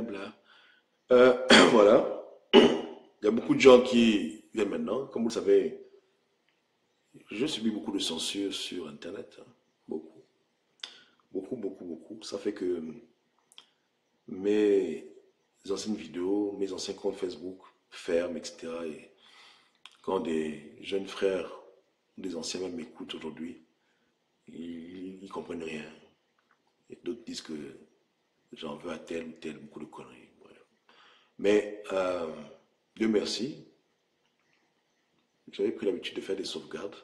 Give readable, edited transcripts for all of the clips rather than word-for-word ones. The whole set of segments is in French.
Bla. Voilà. Il y a beaucoup de gens qui viennent maintenant. Comme vous le savez, je subis beaucoup de censure sur Internet, hein. Beaucoup. Beaucoup, beaucoup, beaucoup. Ça fait que mes anciennes vidéos, mes anciens comptes Facebook ferment, etc. Et quand des jeunes frères, des anciens même m'écoutent aujourd'hui, ils comprennent rien. Et d'autres disent que j'en veux à tel ou tel, beaucoup de conneries. Voilà. Mais Dieu merci, j'avais pris l'habitude de faire des sauvegardes.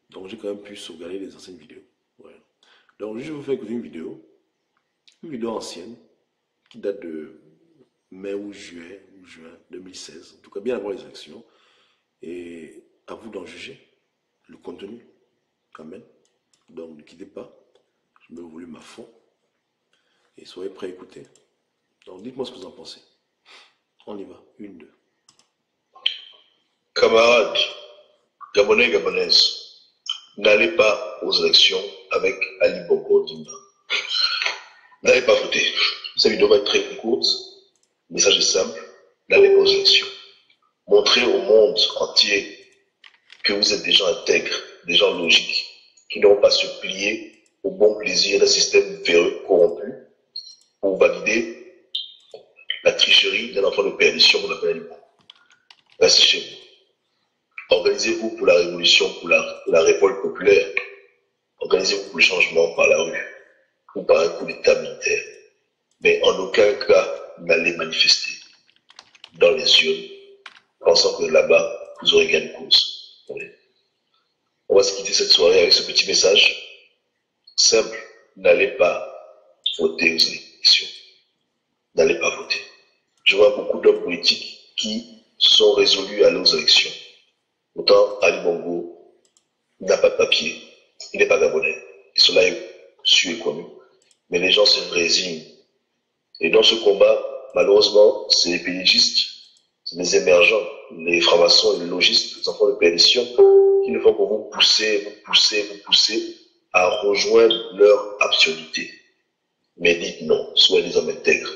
Donc j'ai quand même pu sauvegarder les anciennes vidéos. Voilà. Donc je vais vous faire écouter une vidéo ancienne, qui date de mai ou juin 2016, en tout cas bien avant les élections. Et à vous d'en juger le contenu, quand même. Donc ne quittez pas, je mets le volume à fond et soyez prêts à écouter. Donc dites-moi ce que vous en pensez. On y va, une, deux. Camarades, Gabonais et Gabonaises, n'allez pas aux élections avec Ali Bongo Ondimba. N'allez pas voter. Cette vidéo va être très courte. Le message est simple. N'allez pas aux élections. Montrez au monde entier que vous êtes des gens intègres, des gens logiques, qui n'ont pas se plier au bon plaisir d'un système véreux, corrompu, pour valider la tricherie d'un enfant de perdition qu'on appelle Ali Bongo. Restez chez vous. Organisez-vous pour la révolution, pour la révolte populaire. Organisez-vous pour le changement par la rue ou par un coup d'état militaire. Mais en aucun cas, n'allez manifester dans les urnes, pensant que là-bas, vous aurez gain de cause. On va se quitter cette soirée avec ce petit message simple. N'allez pas voter aux élections. N'allez pas voter. Je vois beaucoup d'hommes politiques qui se sont résolus à aller aux élections. Autant Ali Bongo n'a pas de papier, il n'est pas gabonais. Et cela est su et connu. Mais les gens se résignent. Et dans ce combat, malheureusement, c'est les pédigistes, c'est les émergents, les francs-maçons, les logistes, les enfants de perdition, qui ne font que vous pousser à rejoindre leur absurdité. Mais dites non, soyez des hommes intègres.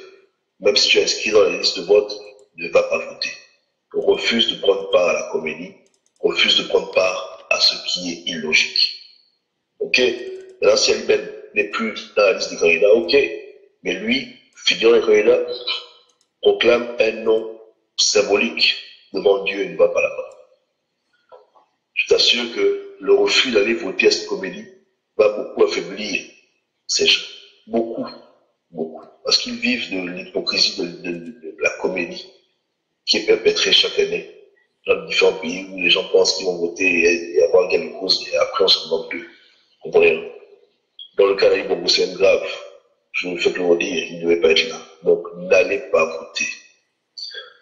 Même si tu es inscrit dans les listes de vote, ne va pas voter. Refuse de prendre part à la comédie, refuse de prendre part à ce qui est illogique. Ok? L'ancien Liben n'est plus dans la liste des candidats, ok? Mais lui, figurant les candidats, proclame un nom symbolique devant Dieu et ne va pas là-bas. Je t'assure que le refus d'aller voter à cette comédie va beaucoup affaiblir ces gens. Beaucoup, beaucoup. Parce qu'ils vivent de l'hypocrisie de la comédie qui est perpétrée chaque année dans différents pays où les gens pensent qu'ils vont voter et avoir gain de cause et après on se demande d'eux. Vous comprenez? Dans le cas d'Ali Bongo, c'est grave. Je me fais le redire, il ne devait pas être là. Donc n'allez pas voter.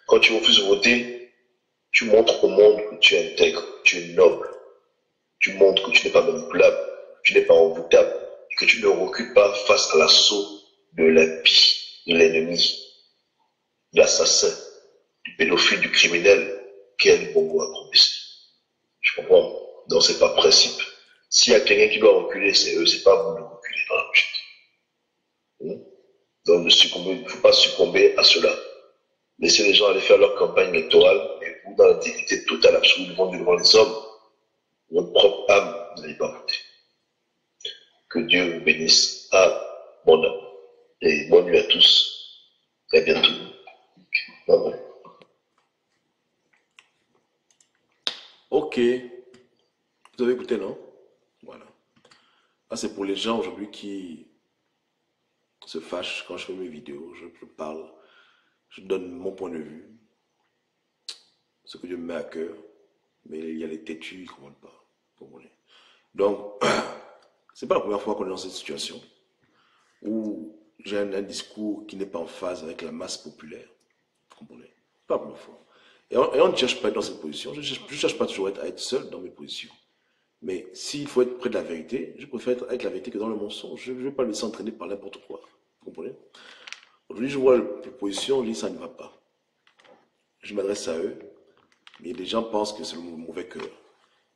Quand tu refuses de voter, tu montres au monde que tu es intègre, tu es noble. Tu montres que tu n'es pas manipulable, tu n'es pas envoûtable, et que tu ne recules pas face à l'assaut de l'impie, de l'ennemi, de l'assassin, du pédophile, du criminel qu'est Ali Bongo a promis. Je comprends. Donc c'est pas principe. S'il y a quelqu'un qui doit reculer, c'est eux, c'est pas vous de reculer dans la logique. Donc il ne faut pas succomber à cela. Laissez les gens aller faire leur campagne électorale, mais vous, dans l'intégrité totale, absolue, devant les hommes, votre propre âme, vous n'allez pas voter. Que Dieu vous bénisse. Bonne âme. Et bonne nuit à tous. Et à bientôt. Bye bye. Ok, vous avez écouté, non? Voilà. Là, c'est pour les gens aujourd'hui qui se fâchent quand je fais mes vidéos. Je parle, je donne mon point de vue, ce que Dieu me met à cœur. Mais il y a les têtus, ils ne comprennent pas. Vous comprenez? Donc, c'est pas la première fois qu'on est dans cette situation où j'ai un discours qui n'est pas en phase avec la masse populaire. Vous comprenez? Pas la première fois. Et on ne cherche pas à être dans cette position. Je ne cherche pas toujours à être seul dans mes positions. Mais s'il faut être près de la vérité, je préfère être avec la vérité que dans le mensonge. Je ne vais pas me laisser entraîner par n'importe quoi. Vous comprenez? Aujourd'hui, je vois les positions, je dis ça ne va pas. Je m'adresse à eux, mais les gens pensent que c'est le mauvais cœur.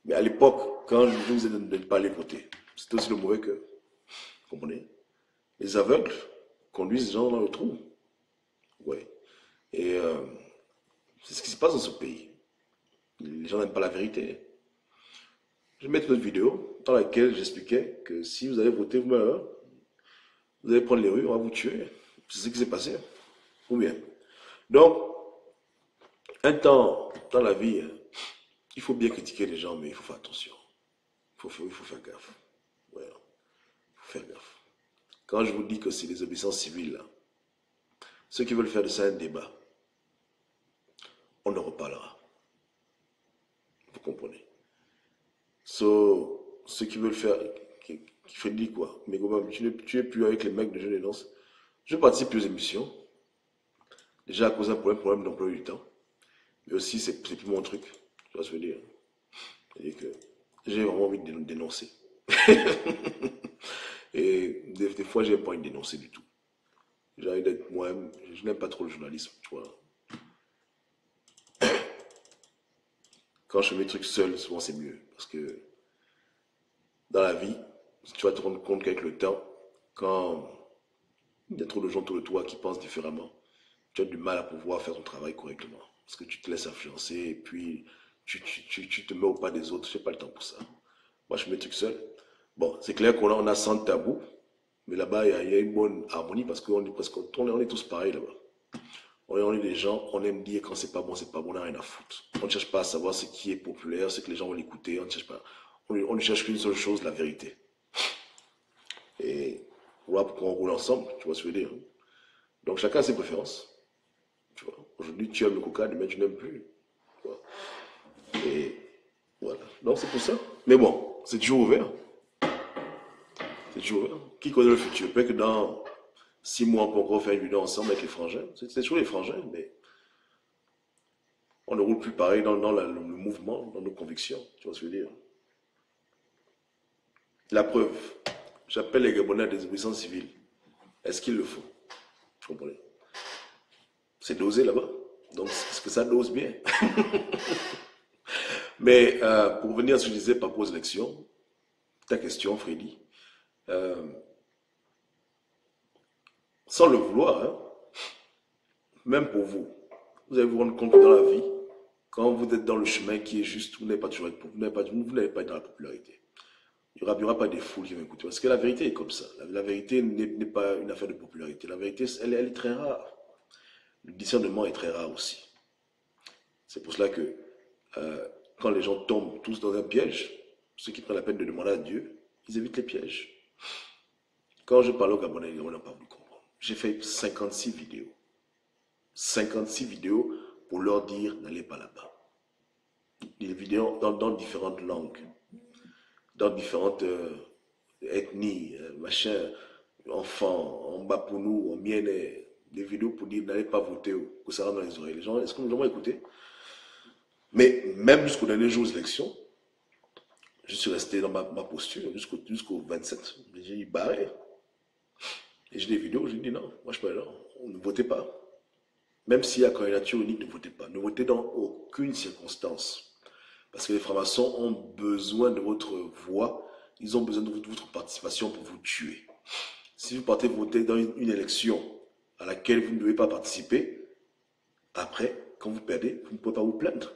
Mais à l'époque, quand je vous ai dit de ne pas aller voter, c'était aussi le mauvais cœur. Vous comprenez? Les aveugles conduisent les gens dans le trou. Et c'est ce qui se passe dans ce pays. Les gens n'aiment pas la vérité. Je vais mettre une autre vidéo dans laquelle j'expliquais que si vous allez voter vous-même, vous allez prendre les rues, on va vous tuer. C'est ce qui s'est passé. Ou bien. Donc, un temps dans la vie, il faut bien critiquer les gens, mais il faut faire attention. Il faut faire gaffe. Ouais, il faut faire gaffe. Quand je vous dis que c'est des obéissances civiles, là, ceux qui veulent faire de ça un débat, on en reparlera. Vous comprenez? So, ceux qui veulent faire, qui fait dire quoi? Mais quand même, tu n'es plus avec les mecs de Je dénonce. Je participe aux émissions, déjà à cause d'un problème d'emploi du temps. Mais aussi, c'est plus mon truc. Tu vois ce que je veux dire? C'est-à-dire que j'ai vraiment envie de dénoncer. Et des fois, j'ai pas envie de dénoncer du tout. J'ai envie d'être moi-même. Je n'aime pas trop le journalisme, tu vois. Quand je fais mes trucs seul, souvent c'est mieux. Parce que dans la vie, tu vas te rendre compte qu'avec le temps, quand il y a trop de gens autour de toi qui pensent différemment, tu as du mal à pouvoir faire ton travail correctement. Parce que tu te laisses influencer et puis tu te mets au pas des autres. Je n'ai pas le temps pour ça. Moi, je fais mes trucs seul. Bon, c'est clair qu'on a 100 tabous, mais là-bas, il y a une bonne harmonie parce qu'on est presque, on est tous pareils là-bas. On est des gens, on aime dire quand c'est pas bon, on n'a rien à foutre. On ne cherche pas à savoir ce qui est populaire, ce que les gens vont l'écouter, on ne cherche pas. On ne cherche qu'une seule chose, la vérité. Et voilà pourquoi on roule ensemble, tu vois ce que je veux dire. Donc chacun a ses préférences. Tu vois. Aujourd'hui, tu aimes le coca, demain, tu n'aimes plus. Tu vois. Et voilà. Donc c'est pour ça. Mais bon, c'est toujours ouvert. C'est toujours ouvert. Qui connaît le futur? Peut-être que dans 6 mois, on peut encore faire une vidéo ensemble avec les frangins. C'est toujours les frangins, mais on ne roule plus pareil dans le mouvement, dans nos convictions. Tu vois ce que je veux dire? La preuve, j'appelle les Gabonais à des désobéissance civile. Est-ce qu'il le faut? Vous comprenez? C'est dosé là-bas. Donc, est-ce que ça dose bien? Mais pour revenir à ce que je disais par rapport aux élections, ta question, Freddy, euh, sans le vouloir, hein, même pour vous, vous allez vous rendre compte que dans la vie, quand vous êtes dans le chemin qui est juste, vous n'allez pas toujours être, vous n'allez pas être dans la popularité. Il y aura pas des foules qui vont écouter. Parce que la vérité est comme ça. La vérité n'est pas une affaire de popularité. La vérité, elle est très rare. Le discernement est très rare aussi. C'est pour cela que euh, quand les gens tombent tous dans un piège, ceux qui prennent la peine de demander à Dieu, ils évitent les pièges. Quand je parle aux Gabonais, les Gabonais n'ont pas voulu comprendre. J'ai fait 56 vidéos. 56 vidéos pour leur dire n'allez pas là-bas. Des vidéos dans différentes langues, dans différentes ethnies, machin, enfants, en bas pour nous, en mienne, des vidéos pour dire n'allez pas voter, que ça rentre dans les oreilles. Les gens, est-ce que nous avons écouté? Mais même jusqu'au dernier jour des élections, je suis resté dans ma posture jusqu'au 27. J'ai dit barré. Et j'ai des vidéos, j'ai dit non, moi je suis pas là, ne votez pas. Même s'il y a candidature unique, ne votez pas. Ne votez dans aucune circonstance. Parce que les francs-maçons ont besoin de votre voix, ils ont besoin de votre participation pour vous tuer. Si vous partez voter dans une élection à laquelle vous ne devez pas participer, après, quand vous perdez, vous ne pouvez pas vous plaindre.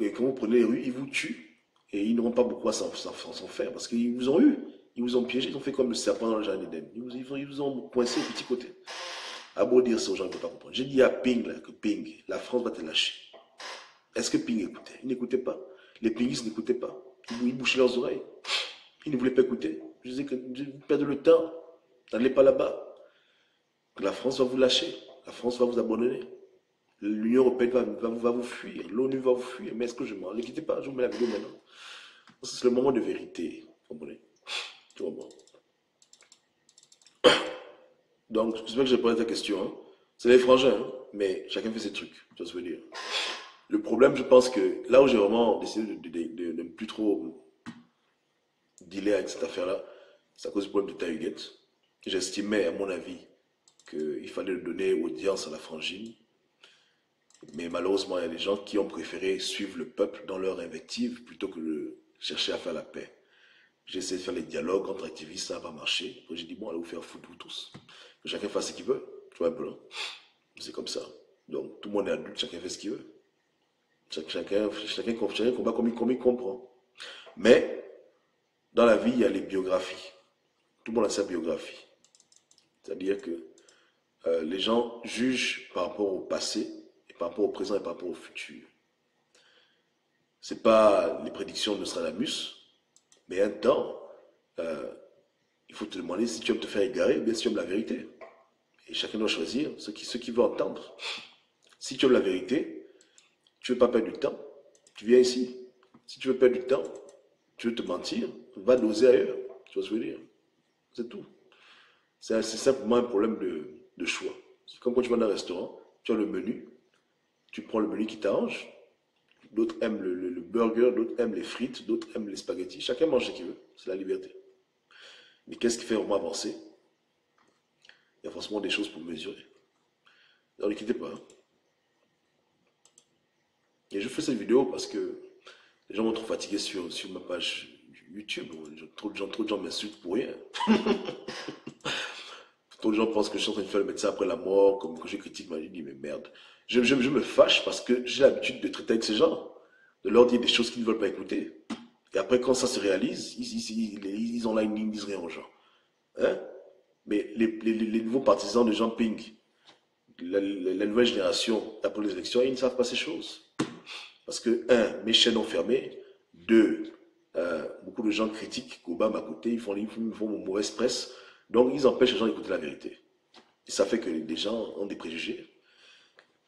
Et quand vous prenez les rues, ils vous tuent. Et ils n'auront pas beaucoup à s'en faire parce qu'ils vous ont eu. Ils vous ont piégé, ils ont fait comme le serpent dans le jardin d'Éden. Ils vous ont coincé au petit côté. À beau dire ça aux gens, ils ne peuvent pas comprendre. J'ai dit à Ping là, que Ping, la France va te lâcher. Est-ce que Ping écoutait? Il n'écoutait pas. Les pingistes n'écoutaient pas. Ils bouchaient leurs oreilles. Ils ne voulaient pas écouter. Je disais que vous perdez le temps. N'allez pas là-bas. La France va vous lâcher. La France va vous abandonner. L'Union européenne va vous fuir. L'ONU va vous fuir. Mais est-ce que je mens? Ne quittez pas. Je vous mets la vidéo maintenant. C'est le moment de vérité. Vous comprenez? Tout va bon. Donc, j'espère que j'ai pas ta question. Hein. C'est les frangins, hein, mais chacun fait ses trucs. Tu vois ce que je veux dire? Le problème, je pense que là où j'ai vraiment décidé de ne plus trop dealer avec cette affaire-là, c'est à cause du problème de Tahuguette. J'estimais, à mon avis, qu'il fallait donner audience à la frangine. Mais malheureusement, il y a des gens qui ont préféré suivre le peuple dans leur invective plutôt que de chercher à faire la paix. J'ai essayé de faire les dialogues entre activistes, ça n'a pas marché. J'ai dit, bon, allez vous faire foutre vous tous. Que chacun fasse ce qu'il veut. Tu vois un peu, là. C'est comme ça. Donc, tout le monde est adulte, chacun fait ce qu'il veut. Chacun combat comme il comprend. Mais, dans la vie, il y a les biographies. Tout le monde a sa biographie. C'est-à-dire que les gens jugent par rapport au passé, et par rapport au présent et par rapport au futur. Ce n'est pas les prédictions de Nostradamus, mais un temps, il faut te demander si tu aimes te faire égarer ou bien si tu aimes la vérité. Et chacun doit choisir ce qu'il veut entendre. Si tu aimes la vérité, tu ne veux pas perdre du temps, tu viens ici. Si tu veux perdre du temps, tu veux te mentir, va doser ailleurs. Tu vois ce que je veux dire? C'est tout. C'est simplement un problème de choix. C'est comme quand tu vas dans un restaurant, tu as le menu, tu prends le menu qui t'arrange. D'autres aiment le burger, d'autres aiment les frites, d'autres aiment les spaghettis. Chacun mange ce qu'il veut. C'est la liberté. Mais qu'est-ce qui fait vraiment avancer? Il y a forcément des choses pour mesurer. Alors ne quittez pas. Et je fais cette vidéo parce que les gens vont trop fatigués sur ma page YouTube. Trop de gens m'insultent pour rien. Trop de gens pensent que je suis en train de faire le médecin après la mort, comme que je critique ma vie. Je dis, mais merde. Je me fâche parce que j'ai l'habitude de traiter avec ces gens, de leur dire des choses qu'ils ne veulent pas écouter. Et après, quand ça se réalise, ils ont là, ils ne disent rien aux gens. Hein? Mais les nouveaux partisans de Jean Ping, la nouvelle génération, après les élections, ils ne savent pas ces choses. Parce que, un, mes chaînes ont fermé. Deux, beaucoup de gens critiquent Obama à côté, ils font une mauvaise presse. Donc, ils empêchent les gens d'écouter la vérité. Et ça fait que les gens ont des préjugés.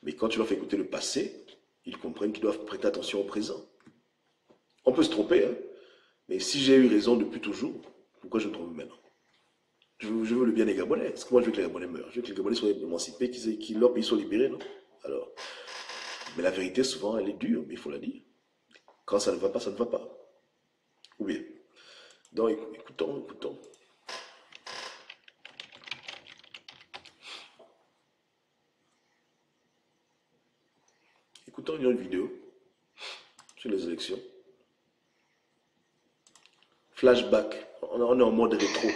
Mais quand tu leur fais écouter le passé, ils comprennent qu'ils doivent prêter attention au présent. On peut se tromper, hein. Mais si j'ai eu raison depuis toujours, pourquoi je me trompe maintenant? Je veux le bien des Gabonais. Parce que moi, je veux que les Gabonais meurent. Je veux que les Gabonais soient émancipés, que leur pays soit libéré, non? Alors, mais la vérité, souvent, elle est dure, mais il faut la dire. Quand ça ne va pas, ça ne va pas. Ou bien. Donc, écoutons. Écoutons une vidéo sur les élections. Flashback. On est en mode rétro.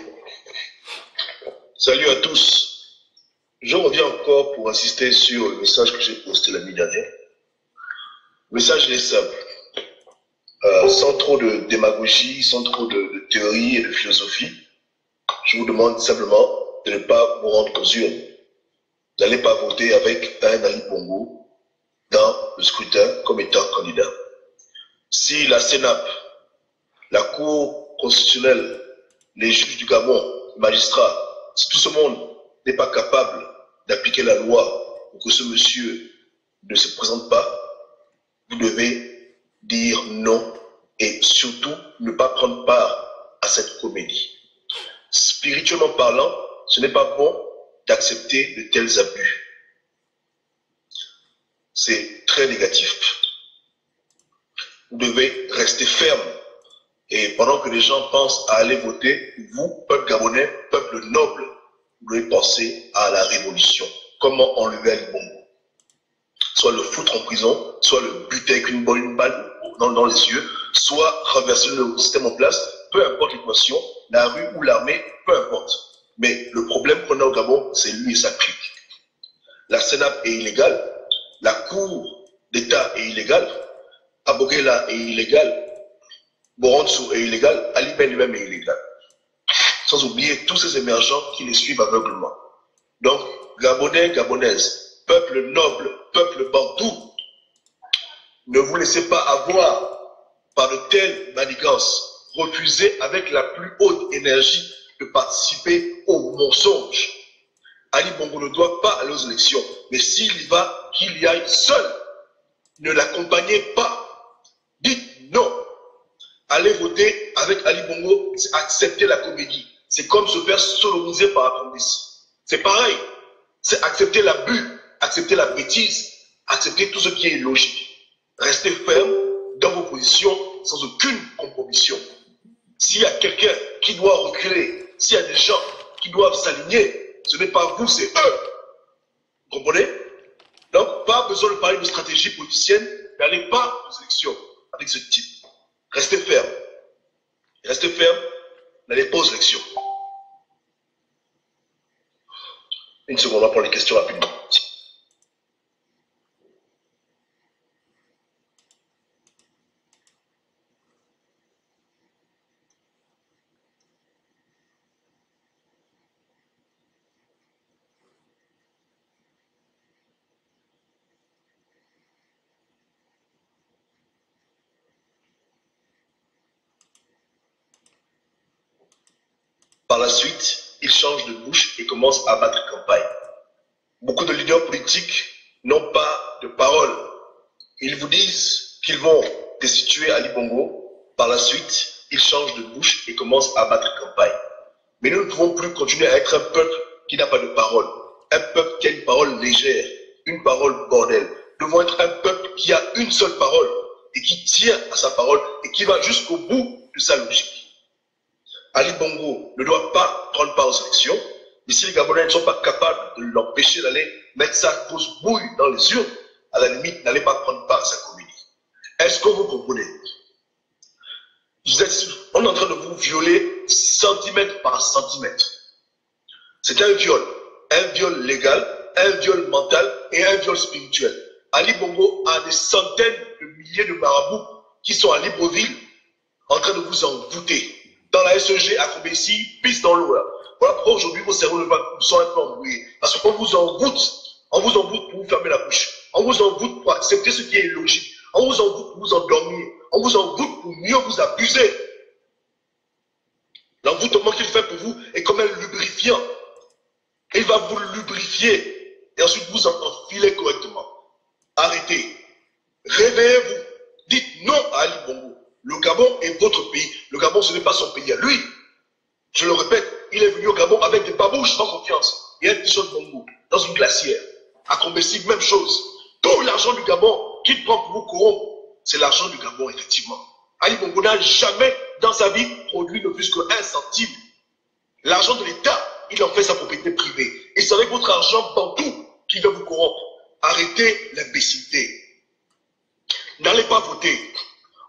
Salut à tous. Je reviens encore pour insister sur le message que j'ai posté la nuit dernière. Le message est simple. Sans trop de démagogie, sans trop de théorie et de philosophie, je vous demande simplement de ne pas vous rendre aux urnes. N'allez pas voter avec un Ali Bongo dans le scrutin comme étant candidat. Si la CENAP, la Cour constitutionnelle, les juges du Gabon, les magistrats, si tout ce monde n'est pas capable d'appliquer la loi pour que ce monsieur ne se présente pas, vous devez dire non et surtout ne pas prendre part à cette comédie. Spirituellement parlant, ce n'est pas bon d'accepter de tels abus. C'est très négatif. Vous devez rester ferme. Et pendant que les gens pensent à aller voter, vous, peuple gabonais, peuple noble, vous devez penser à la révolution. Comment enlever Ali Bongo? Soit le foutre en prison, soit le buter avec une balle dans les yeux, soit renverser le système en place, peu importe l'équation, la rue ou l'armée, peu importe. Mais le problème qu'on a au Gabon, c'est lui et sa clique. La CENAP est illégale, la Cour d'État est illégale, Abogela est illégal, Borontsou est illégal, Ali Ben lui-même est illégal. Sans oublier tous ces émergents qui les suivent aveuglement. Donc, Gabonais, Gabonaises, peuple noble, peuple bantou, ne vous laissez pas avoir par de telles manigances. Refusez avec la plus haute énergie de participer au mensonge. Ali Bongo ne doit pas aller aux élections, mais s'il y va, qu'il y aille seul. Ne l'accompagnez pas. Dites non. Aller voter avec Ali Bongo, c'est accepter la comédie. C'est comme se faire sodomiser par appendice. C'est pareil. C'est accepter l'abus, accepter la bêtise, accepter tout ce qui est illogique. Restez ferme dans vos positions sans aucune compromission. S'il y a quelqu'un qui doit reculer, s'il y a des gens qui doivent s'aligner, ce n'est pas vous, c'est eux. Vous comprenez? Donc, pas besoin de parler de stratégie politicienne, n'allez pas aux élections avec ce type. Restez ferme. Restez ferme, n'allez pas aux élections. Une seconde, on va prendre les questions rapidement. Par la suite, il change de bouche et commence à battre campagne. Beaucoup de leaders politiques n'ont pas de parole. Ils vous disent qu'ils vont destituer Ali Bongo. Par la suite, ils changent de bouche et commencent à battre campagne. Mais nous ne pouvons plus continuer à être un peuple qui n'a pas de parole. Un peuple qui a une parole légère, une parole bordel. Nous devons être un peuple qui a une seule parole et qui tient à sa parole et qui va jusqu'au bout de sa logique. Ali Bongo ne doit pas prendre part aux élections. Et si les Gabonais ne sont pas capables de l'empêcher d'aller mettre sa grosse bouille dans les urnes, à la limite, n'allez pas prendre part à sa comédie. Est-ce que vous comprenez? On est en train de vous violer centimètre par centimètre. C'est un viol légal, un viol mental et un viol spirituel. Ali Bongo a des centaines de milliers de marabouts qui sont à Libreville en train de vous envoûter. Dans la SEG, à Kobessi, pisse dans l'eau là. Voilà pourquoi aujourd'hui vos cerveaux sont un peu embrouillés. Parce qu'on vous envoûte. On vous envoûte pour vous fermer la bouche. On vous envoûte pour accepter ce qui est logique. On vous envoûte pour vous endormir. On vous envoûte pour mieux vous abuser. L'envoûtement qu'il fait pour vous est comme un lubrifiant. Il va vous lubrifier et ensuite vous enfiler correctement. Arrêtez. Réveillez-vous. Dites non à Ali Bongo. Le Gabon est votre pays. Le Gabon, ce n'est pas son pays à lui. Je le répète, il est venu au Gabon avec des babouches sans confiance. Et un t-shirt Bongo dans une glacière. À Combessi, même chose. Tout l'argent du Gabon qu'il prend pour vous corrompre, c'est l'argent du Gabon, effectivement. Ali Bongo n'a jamais dans sa vie produit ne plus qu'un centime. L'argent de l'État, il en fait sa propriété privée. Et c'est avec votre argent bantou qu'il va vous corrompre. Arrêtez l'imbécilité. N'allez pas voter.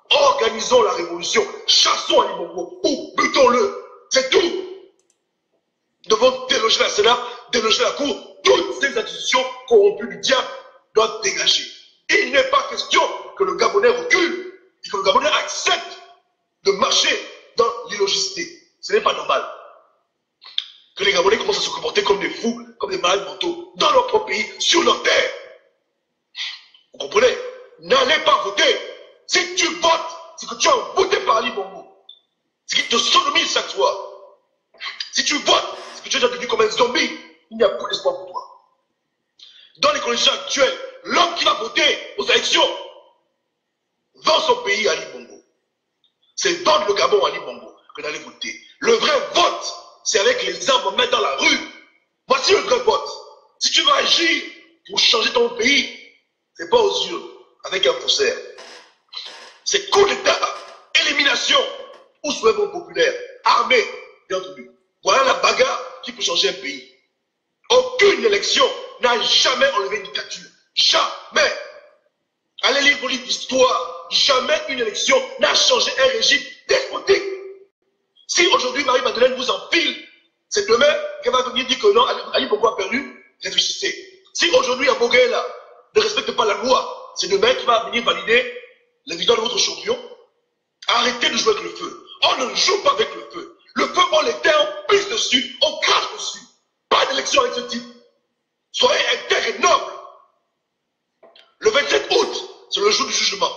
Organisons la révolution. Chassons Ali Bongo ou butons-le. C'est tout. Nous devons déloger la Sénat, déloger la Cour. Toutes ces institutions corrompues du diable doivent dégager. Il n'est pas question que le Gabonais recule et que le Gabonais accepte de marcher dans l'illogicité. Ce n'est pas normal. Que les Gabonais commencent à se comporter comme des fous, comme des malades mentaux, dans leur propre pays, sur leur terre. Vous comprenez? N'allez pas voter. Si tu votes, c'est que tu as voté par Ali Bongo. C'est qu'il te sodomise chaque soir. Si tu votes, c'est que tu es déjà devenu comme un zombie. Il n'y a plus d'espoir pour toi. Dans les conditions actuelles, l'homme qui va voter aux élections vend son pays à Ali Bongo. C'est vendre le Gabon à Ali Bongo que d'aller voter. Le vrai vote, c'est avec les armes à mettre dans la rue. Voici le vrai vote. Si tu veux agir pour changer ton pays, c'est pas aux urnes, avec un faussaire. C'est coup d'État, élimination, ou soulèvement populaire, armée, bien entendu. Voilà la bagarre qui peut changer un pays. Aucune élection n'a jamais enlevé une dictature. Jamais. Allez lire vos livres d'histoire. Jamais une élection n'a changé un régime despotique. Si aujourd'hui Marie-Madeleine vous enfile, c'est demain qu'elle va venir dire que non, Ali Bongo a perdu, réfléchissez. Si aujourd'hui Aboguela ne respecte pas la loi, c'est demain qu'il va venir valider la victoire de votre champion. Arrêtez de jouer avec le feu. On ne joue pas avec le feu. Le feu, on l'éteint, on pisse dessus, on crache dessus. Pas d'élection avec ce type. Soyez intègres et nobles. Le 27 août, c'est le jour du jugement.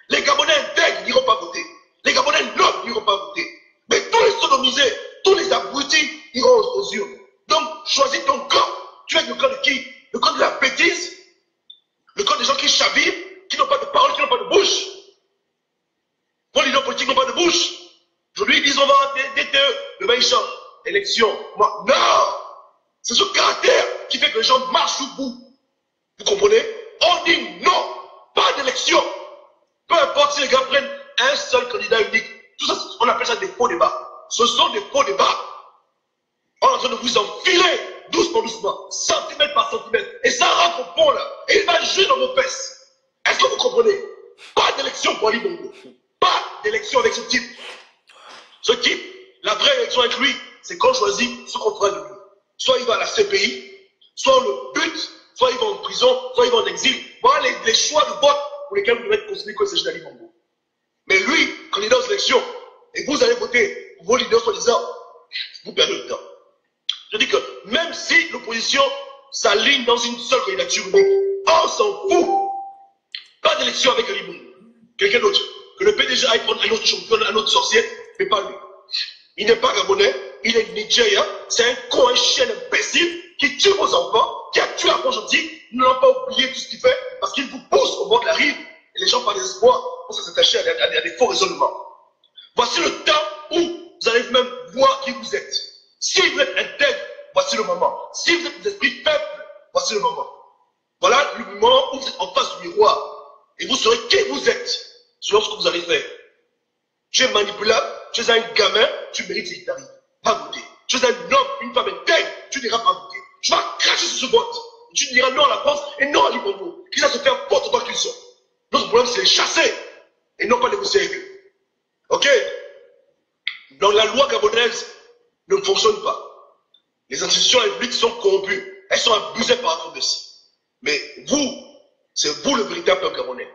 Les Gabonais intègres n'iront pas voter. Les Gabonais nobles n'iront pas voter. Mais tous les sodomisés, tous les abrutis iront aux urnes. Donc, choisis ton camp. Tu es le camp de qui? Le camp de la bêtise? Le camp des gens qui chavirent, qui n'ont pas de parole, qui n'ont pas de bouche? Vos leaders politiques n'ont pas de bouche. Aujourd'hui, ils disent on va avoir des DTE. Demain, ils chantent. Élection. Moi, non! C'est ce caractère qui fait que les gens marchent au bout. Vous comprenez? On dit non! Pas d'élection! Peu importe si les gars prennent un seul candidat unique. Tout ça, on appelle ça des faux débats. Ce sont des faux débats. On est en train de vous enfiler doucement, doucement, centimètre par centimètre. Et ça rentre au pont là. Et il va jouer dans vos fesses. Est-ce que vous comprenez? Pas d'élection pour Ali Bongo. Pas d'élection avec ce type. Ce type, la vraie élection avec lui, c'est qu'on choisit ce qu'on fera de lui. Soit il va à la CPI, soit on le bute, soit il va en prison, soit il va en exil. Voilà les choix de vote pour lesquels vous devez être considérés comme s'agit d'Ali Bongo. Mais lui, candidat aux élections, et vous allez voter pour vos leaders soi-disant, vous perdez le temps. Je dis que même si l'opposition s'aligne dans une seule candidature unique, on s'en fout. Pas d'élection avec Ali Bongo. Quelqu'un d'autre. Que le PDG aille prendre un autre champion, un autre sorcier, mais pas lui. Il n'est pas gabonais, il est Nigeria, c'est un con, un chien imbécile qui tue vos enfants, qui a tué Archange Gentil. Nous n'avons pas oublié tout ce qu'il fait parce qu'il vous pousse au bord de la rive et les gens par désespoir pour s'attacher à des faux raisonnements. Voici le temps où vous allez même voir qui vous êtes. Si vous êtes intègre, voici le moment. Si vous êtes des esprits faibles, voici le moment. Voilà le moment où vous êtes en face du miroir et vous saurez qui vous êtes selon ce que vous allez faire. Tu es manipulable, tu es un gamin, tu mérites ce qui t'arrive. Pas voter. Tu es un homme, une femme intègre, tu n'iras pas voter. Tu vas cracher sur ce vote. Tu diras non à la France et non à l'Ibongo. Qui va se faire vote autant qu'ils sont. Notre problème, c'est les chasser et non pas négocier avec eux. Ok? Donc la loi gabonaise ne fonctionne pas. Les institutions publiques sont corrompues. Elles sont abusées par la Messie. Mais vous, c'est vous le véritable peuple gabonais.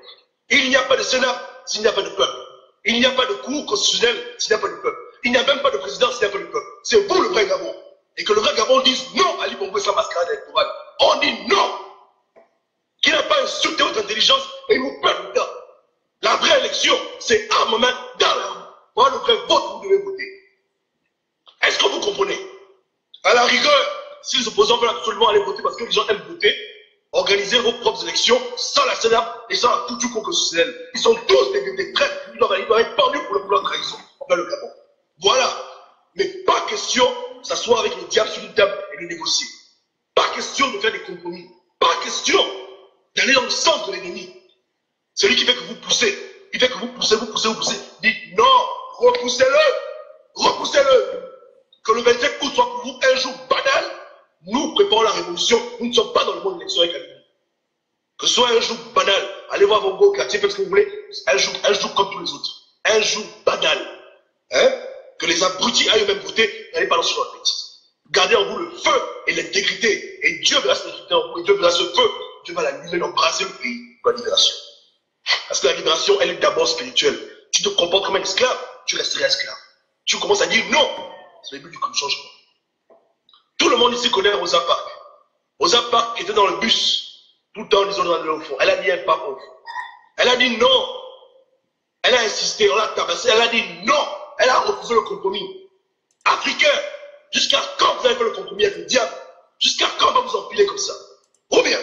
Il n'y a pas de Sénat s'il n'y a pas de peuple. Il n'y a pas de cour constitutionnelle s'il n'y a pas de peuple. Il n'y a même pas de président s'il n'y a pas de peuple. C'est vous le vrai Gabon. Et que le vrai Gabon dise non à l'Ibongo et sa mascarade électorale. On dit non. Qui n'a pas insulté votre intelligence et nous perd le temps. La vraie élection, c'est arme en main dans la rue. Voilà le vrai vote que vous devez voter. Est-ce que vous comprenez? À la rigueur, si les opposants veulent absolument aller voter parce que les gens aiment voter, organisez vos propres élections sans la Sénat et sans la culture constitutionnelle. Ils sont tous des traîtres. Ils doivent être pendus pour le pouvoir de trahison envers le Gabon. Voilà. Mais pas question de s'asseoir avec les diables sur une table et de négocier. Pas question de faire des compromis. Pas question d'aller dans le sens de l'ennemi. Celui qui fait que vous poussez. Il fait que vous poussez. Dites non, repoussez-le. Repoussez-le. Que le 25 août soit pour vous un jour banal. Nous préparons la révolution. Nous ne sommes pas dans le monde de l'élection avec Alibi. Que ce soit un jour banal. Allez voir vos beaux quartiers, faites ce que vous voulez. Un jour comme tous les autres. Un jour banal. Hein? Que les abrutis aillent même voter. N'allez pas dans ce genre de bêtises. Gardez en vous le feu et l'intégrité. Et Dieu verra cette intégrité en vous. Et Dieu verra ce feu. Dieu va l'allumer, embrasser le pays pour la libération. Parce que la libération, elle est d'abord spirituelle. Tu te comportes comme un esclave, tu resteras esclave. Tu commences à dire non. C'est le but du changement. Tout le monde ici connaît Rosa Parks. Rosa Parks était dans le bus, tout le temps en disant dans le fond. Elle a dit un pas au fond. Elle a dit non. Elle a insisté, on l'a tabassé. Elle a dit non. Elle a refusé le compromis. Africain, jusqu'à quand vous allez faire le compromis avec le diable? Jusqu'à quand on va vous empiler comme ça? Ou bien,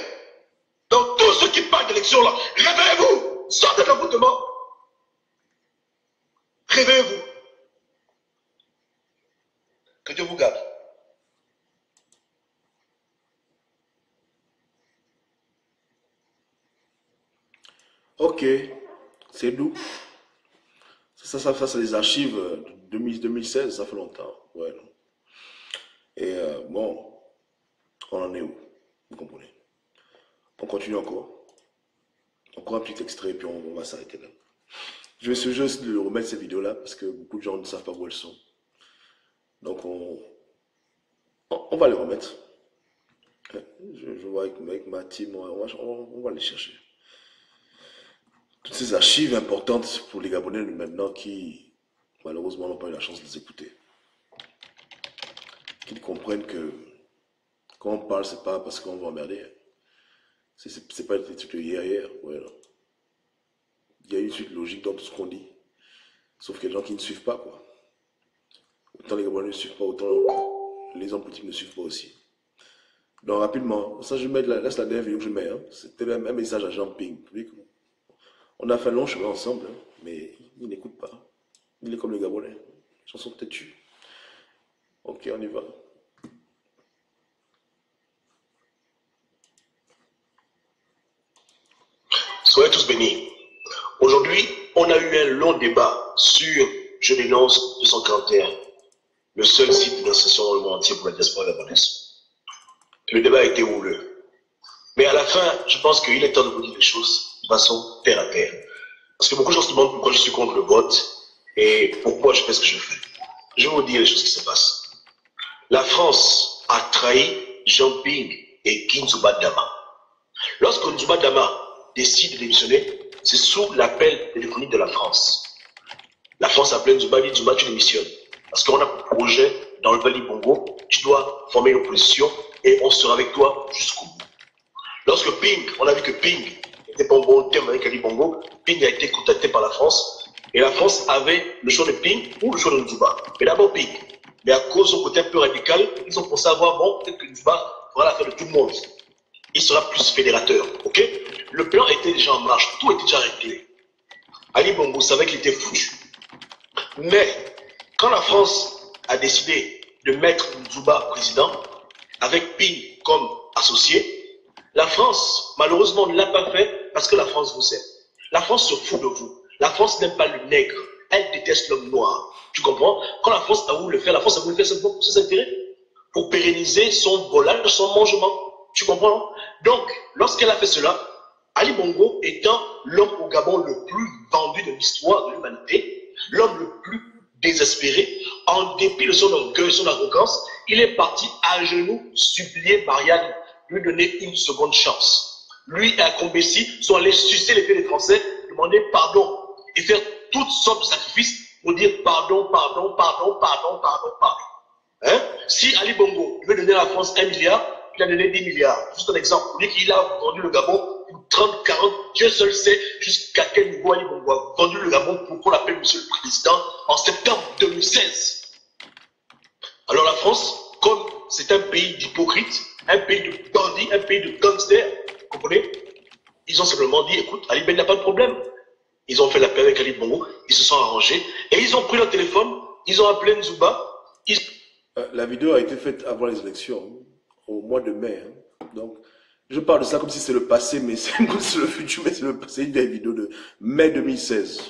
donc tous ceux qui parlent d'élection là, réveillez-vous. Sortez de l'envoûtement. Réveillez-vous. Que Dieu vous garde. Ok, c'est doux. Ça c'est les archives de 2016, ça fait longtemps. Ouais, non. Et bon, on en est où? Vous comprenez? On continue encore. Encore un petit extrait, puis on va s'arrêter là. Je vais juste de remettre ces vidéos-là, parce que beaucoup de gens ne savent pas où elles sont. Donc on va les remettre. Je vois avec ma team, on va les chercher. Toutes ces archives importantes pour les Gabonais de maintenant qui, malheureusement, n'ont pas eu la chance de les écouter. Qu'ils comprennent que quand on parle, c'est pas parce qu'on va emmerder. C'est pas des trucs de hier. Ouais, non. Il y a une suite logique dans tout ce qu'on dit. Sauf qu'il y a des gens qui ne suivent pas, quoi. Autant les Gabonais ne suivent pas, autant les hommes politiques ne suivent pas aussi. Donc, rapidement, ça, je mets là, c'est la dernière vidéo que je mets. Hein. C'était un message à Jean Ping. On a fait un long chemin ensemble, hein, mais il n'écoute pas. Il est comme les Gabonais. Les gens sont têtus. Ok, on y va. Soyez tous bénis. Aujourd'hui, on a eu un long débat sur Je dénonce 241, le seul site de dénonciation dans le monde entier pour la diaspora gabonaise. Le débat a été houleux. Mais à la fin, je pense qu'il est temps de vous dire les choses de façon terre à terre. Parce que beaucoup de gens se demandent pourquoi je suis contre le vote et pourquoi je fais ce que je fais. Je vais vous dire les choses qui se passent. La France a trahi Jean Ping et Nzouba Dama. Lorsque Nzouba Dama décide de démissionner, c'est sous l'appel téléphonique de la France. La France a appelé Nzouba, dit Nzouba, tu démissionnes. Parce qu'on a un projet dans le Valley Bongo, tu dois former une opposition et on sera avec toi jusqu'au bout. Lorsque Ping, on a vu que Ping n'était pas en bon terme avec Ali Bongo, Ping a été contacté par la France et la France avait le choix de Ping ou le choix de Nzouba. Mais d'abord Ping. Mais à cause de son côté un peu radical, ils ont pensé avoir, bon, peut-être que Nzouba fera l'affaire de tout le monde. Il sera plus fédérateur, ok? Le plan était déjà en marche, tout était déjà réglé. Ali Bongo savait qu'il était foutu. Mais, quand la France a décidé de mettre Nzouba président, avec Ping comme associé, la France, malheureusement, ne l'a pas fait parce que la France vous aime. La France se fout de vous. La France n'aime pas le nègre. Elle déteste l'homme noir. Tu comprends? Quand la France a voulu le faire, la France a voulu le faire pour ses intérêts, pour pérenniser son volage, son mangement. Tu comprends? Donc, lorsqu'elle a fait cela, Ali Bongo étant l'homme au Gabon le plus vendu de l'histoire de l'humanité, l'homme le plus désespéré, en dépit de son orgueil, son arrogance, il est parti à genoux supplier Marianne, lui donner une seconde chance. Lui et Akombessi sont allés sucer les pieds des Français, demander pardon et faire toutes sortes de sacrifices pour dire pardon, pardon, pardon, pardon, pardon, pardon. Hein? Si Ali Bongo veut donner à la France 1 milliard, il a donné 10 milliards. Juste un exemple. Pour dire qu'il a vendu le Gabon pour 30, 40, Dieu seul sait jusqu'à quel niveau Ali Bongo a vendu le Gabon pour qu'on l'appelle Monsieur le Président en septembre 2016. Alors la France, comme c'est un pays d'hypocrites, un pays de bandits, un pays de gangsters, vous comprenez? Ils ont simplement dit, écoute, Ali Ben n'a pas de problème. Ils ont fait la paix avec Ali Bongo, ils se sont arrangés, et ils ont pris leur téléphone, ils ont appelé Nzouba. La vidéo a été faite avant les élections, au mois de mai. Donc, je parle de ça comme si c'est le passé, mais c'est le futur, mais c'est une vieille vidéo de mai 2016.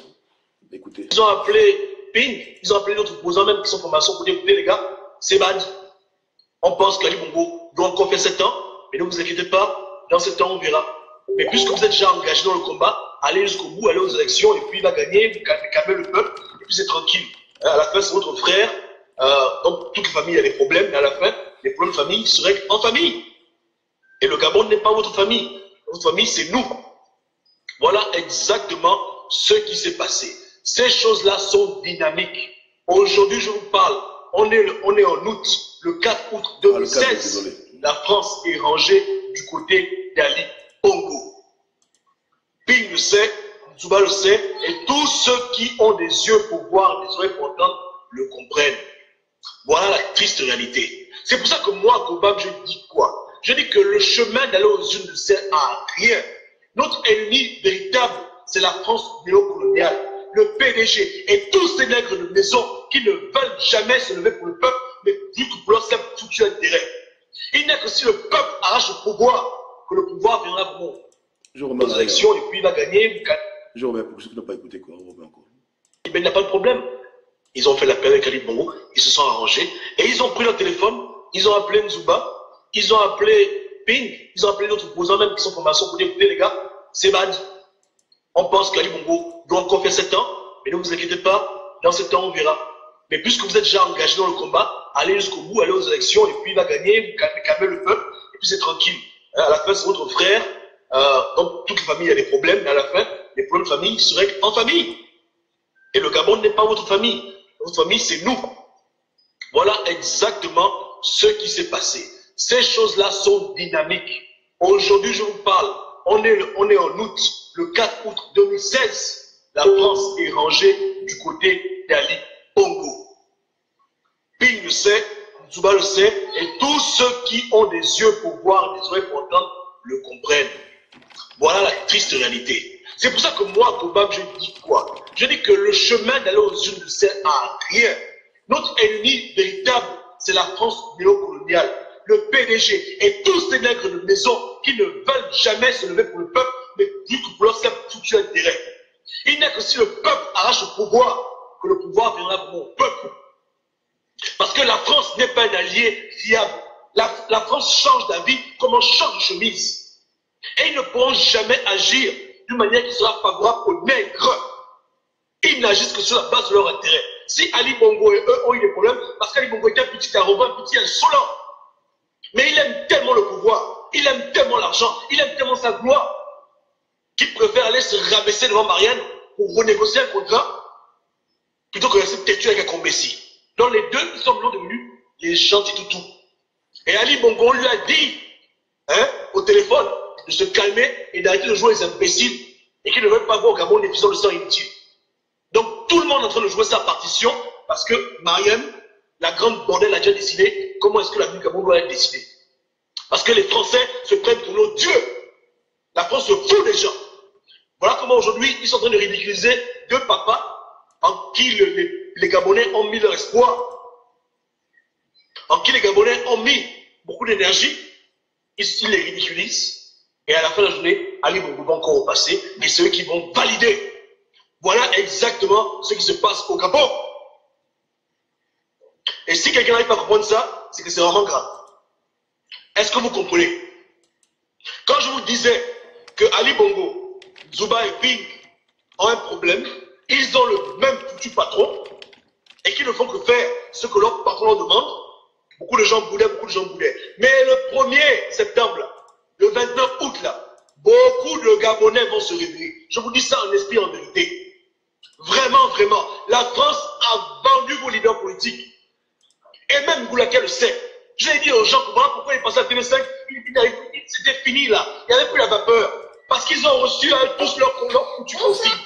Écoutez. Ils ont appelé Ping, ils ont appelé d'autres opposants même qui sont en formation pour dire, écoutez les gars, c'est bad. On pense qu'Ali Bongo doit encore faire 7 ans, mais ne vous inquiétez pas, dans 7 ans on verra. Mais puisque vous êtes déjà engagé dans le combat, allez jusqu'au bout, allez aux élections, et puis il va gagner, vous calmez le peuple, et puis c'est tranquille. À la fin, c'est votre frère, donc toute la famille a des problèmes, mais à la fin, les problèmes de famille se règlent en famille. Et le Gabon n'est pas votre famille. Votre famille, c'est nous. Voilà exactement ce qui s'est passé. Ces choses-là sont dynamiques. Aujourd'hui, je vous parle, on est en août, le 4 août 2016. La France est rangée du côté d'Ali Bongo. Ping le sait, Nzouba le sait, et tous ceux qui ont des yeux pour voir, des oreilles pour entendre, le comprennent. Voilà la triste réalité. C'est pour ça que moi, Gobab, je dis quoi? Je dis que le chemin d'aller aux urnes ne sert à rien. Notre ennemi véritable, c'est la France néocoloniale, le PDG et tous ces nègres de maison qui ne veulent jamais se lever pour le peuple, mais vivre pour leur simple foutu intérêt. Il n'est que si le peuple arrache le pouvoir, que le pouvoir viendra vraiment aux élections et puis il va gagner. Je remets pour ceux qui n'ont pas écouté quoi, on remet encore. Il n'y a pas de problème. Ils ont fait la paix avec Ali Bongo, ils se sont arrangés et ils ont pris leur téléphone, ils ont appelé Nzouba, ils ont appelé Ping, ils ont appelé d'autres opposants même qui sont en formation pour dire, écoutez les gars, c'est bad. On pense qu'Ali Bongo doit encore faire 7 ans, mais ne vous inquiétez pas, dans 7 ans on verra. Mais puisque vous êtes déjà engagé dans le combat, allez jusqu'au bout, allez aux élections et puis il va gagner, vous calmez le peuple et puis c'est tranquille. À la fin, c'est votre frère, donc toute la famille a des problèmes, mais à la fin, les problèmes de famille se règlent en famille. Et le Gabon n'est pas votre famille. Votre famille, c'est nous. Voilà exactement ce qui s'est passé. Ces choses-là sont dynamiques. Aujourd'hui, je vous parle, on est en août, le 4 août 2016. La France est rangée du côté d'Ali Bongo. Ping le sait, Nzouba le sait, et tous ceux qui ont des yeux pour voir, des oreilles pour entendre, le comprennent. Voilà la triste réalité. C'est pour ça que moi, Gobab, je dis quoi? Je dis que le chemin d'aller aux urnes ne sert à rien. Notre ennemi véritable, c'est la France néocoloniale, le PDG et tous ces nègres de maison qui ne veulent jamais se lever pour le peuple, mais vivre pour leur simple foutu intérêt. Il n'est que si le peuple arrache le pouvoir, que le pouvoir viendra vraiment au peuple. Parce que la France n'est pas un allié fiable. La France change d'avis comme on change de chemise. Et ils ne pourront jamais agir d'une manière qui sera favorable aux nègres. Ils n'agissent que sur la base de leur intérêt. Si Ali Bongo et eux ont eu des problèmes, parce qu'Ali Bongo est un petit arrogant, un petit insolent. Mais il aime tellement le pouvoir, il aime tellement l'argent, il aime tellement sa gloire, qu'il préfère aller se rabaisser devant Marianne pour renégocier un contrat, plutôt que de rester têtu avec Akombessi. Donc les deux, ils sont devenus les gentils toutous. Et Ali Bongo lui a dit, au téléphone, de se calmer et d'arrêter de jouer les imbéciles et qu'il ne veut pas voir au Gabon l'épisode de sang inutile. Donc tout le monde est en train de jouer sa partition parce que Mariam la grande bordel a déjà décidé comment est-ce que l'avenir du Gabon doit être décidé. Parce que les Français se prennent pour nos dieux. La France se fout des gens. Voilà comment aujourd'hui, ils sont en train de ridiculiser deux papas en qui les Gabonais ont mis leur espoir, en qui les Gabonais ont mis beaucoup d'énergie. Ils les ridiculisent. Et à la fin de la journée, Ali Bongo va encore au passé, et c'est eux qui vont valider. Voilà exactement ce qui se passe au Gabon. Et si quelqu'un n'arrive pas à comprendre ça, c'est que c'est vraiment grave. Est-ce que vous comprenez? Quand je vous disais que Ali Bongo, Zouba et Ping ont un problème, ils ont le même foutu patron et qu'ils ne font que faire ce que leur patron leur demande. Beaucoup de gens boulaient. Mais le 1er septembre, là, le 29 août, là, beaucoup de Gabonais vont se réveiller. Je vous dis ça en esprit, en vérité. Vraiment, vraiment. La France a vendu vos leaders politiques. Et même Boulaké le sait. Je l'ai dit aux gens, voilà pourquoi ils passaient à TV5, c'était fini là. Il n'y avait plus la vapeur. Parce qu'ils ont reçu tous leur foutu consigne.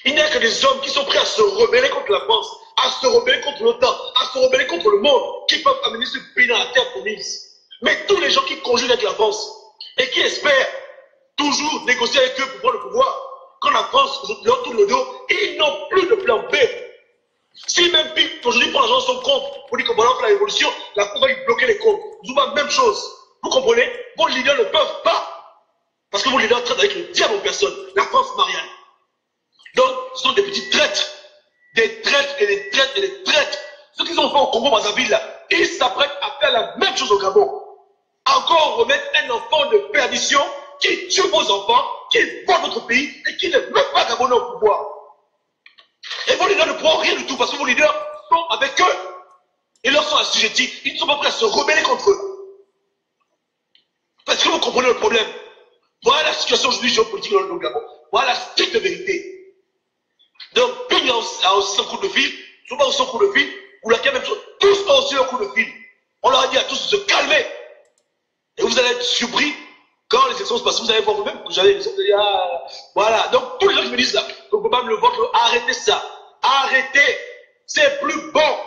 Il n'y a que des hommes qui sont prêts à se rebeller contre la France, à se rebeller contre l'OTAN, à se rebeller contre le monde, qui peuvent amener ce pays dans la terre promise. Mais tous les gens qui conjuguent avec la France et qui espèrent toujours négocier avec eux pour prendre le pouvoir, quand la France leur tourne le dos, ils n'ont plus de plan B. Si même PIP aujourd'hui prend l'argent de son compte pour dire que voilà, on fait la révolution, la France va lui bloquer les comptes. Zouba, même chose. Vous comprenez? Vos leaders ne peuvent pas. Parce que vos leaders traitent avec le diable en personne, la France Marianne. Donc, ce sont des petits traîtres. Des traîtres et des traîtres et des traîtres. Ce qu'ils ont fait au Congo-Brazzaville, là, ils s'apprêtent à faire la même chose au Gabon. Encore remettre un enfant de perdition qui tue vos enfants, qui vole votre pays et qui n'est même pas Gabonais au pouvoir. Et vos leaders ne pourront rien du tout parce que vos leaders sont avec eux. Ils leur sont assujettis. Ils ne sont pas prêts à se rebeller contre eux. Parce que vous comprenez le problème. Voilà la situation aujourd'hui géopolitique dans le Gabon. Voilà la stricte vérité. Donc, Ping a aussi son coup de fil, Zouba a aussi son coup de fil, ou la même chose. Tous ont aussi leur coup de fil. On leur a dit à tous de se calmer. Et vous allez être surpris quand les élections se passent. Vous allez voir vous-même que j'avais les autres. Voilà. Donc, tous les gens qui me disent ça, donc, faut pas me le voir, arrêtez ça. Arrêtez. C'est plus bon.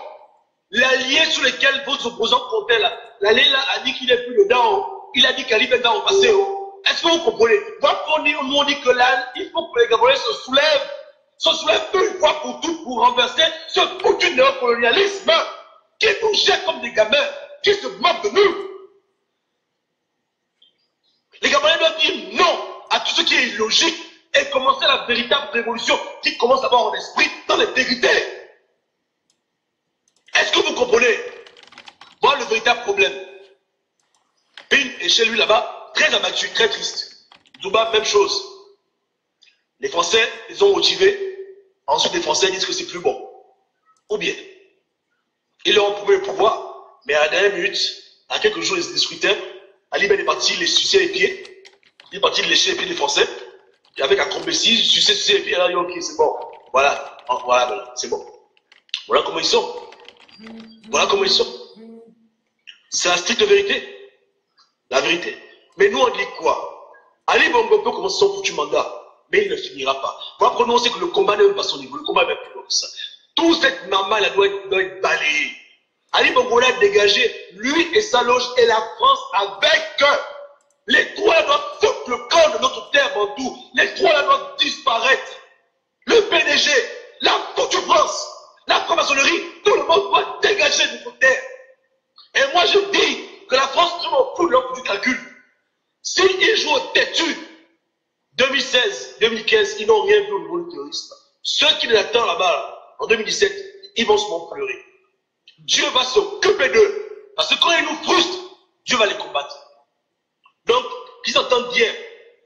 L'allié sur lequel vos opposants comptaient là, l'allié là a dit qu'il n'est plus dedans. Il a dit qu'Ali est dans au passé. Est-ce que vous comprenez? Nous on dit que là, il faut que les Gabonais se soulèvent une fois pour toutes pour renverser ce foutu néocolonialisme qui nous jette comme des gamins, qui se moquent de nous. Les Gabonais doivent dire non à tout ce qui est illogique et commencer la véritable révolution qui commence à avoir en esprit dans les vérités. Est-ce que vous comprenez? Voilà le véritable problème. Ping est chez lui là-bas, très abattu, très triste. Zouba, même chose. Les Français, ils ont motivé. Ensuite, les Français disent que c'est plus bon. Ou bien, ils leur ont prouvé le pouvoir, mais à la dernière minute, à quelques jours des scrutins, Ali Ben est parti les sucer les pieds. Il est parti lécher les pieds des Français. Et avec un compétit, sucer les pieds, là, il dit ok, c'est bon. Voilà, voilà, c'est bon. Voilà comment ils sont. Voilà comment ils sont. C'est la stricte vérité. La vérité. Mais nous, on dit quoi? Ali Bongo peut commencer son foutu mandat, mais il ne finira pas. Voilà pourquoi nous, on sait que le combat n'est même pas son niveau. Le combat est même plus loin que ça. Toute cette maman-là doit être balayée. Ali Bongo l'a dégagé, lui et sa loge et la France avec eux. Les trois doivent foutre le camp de notre terre bantou. Les trois là doivent disparaître. Le PDG, la foutue France, la franc-maçonnerie, tout le monde doit dégager de notre terre. Et moi je dis que la France, je m'en fous de leur foutu calcul. S'ils jouent au têtu, 2016, 2015, ils n'ont rien vu au niveau du terrorisme. Ceux qui l'attendent là-bas, en 2017, ils vont se m'en pleurer. Dieu va s'occuper d'eux. Parce que quand ils nous frustrent, Dieu va les combattre. Donc, qu'ils entendent bien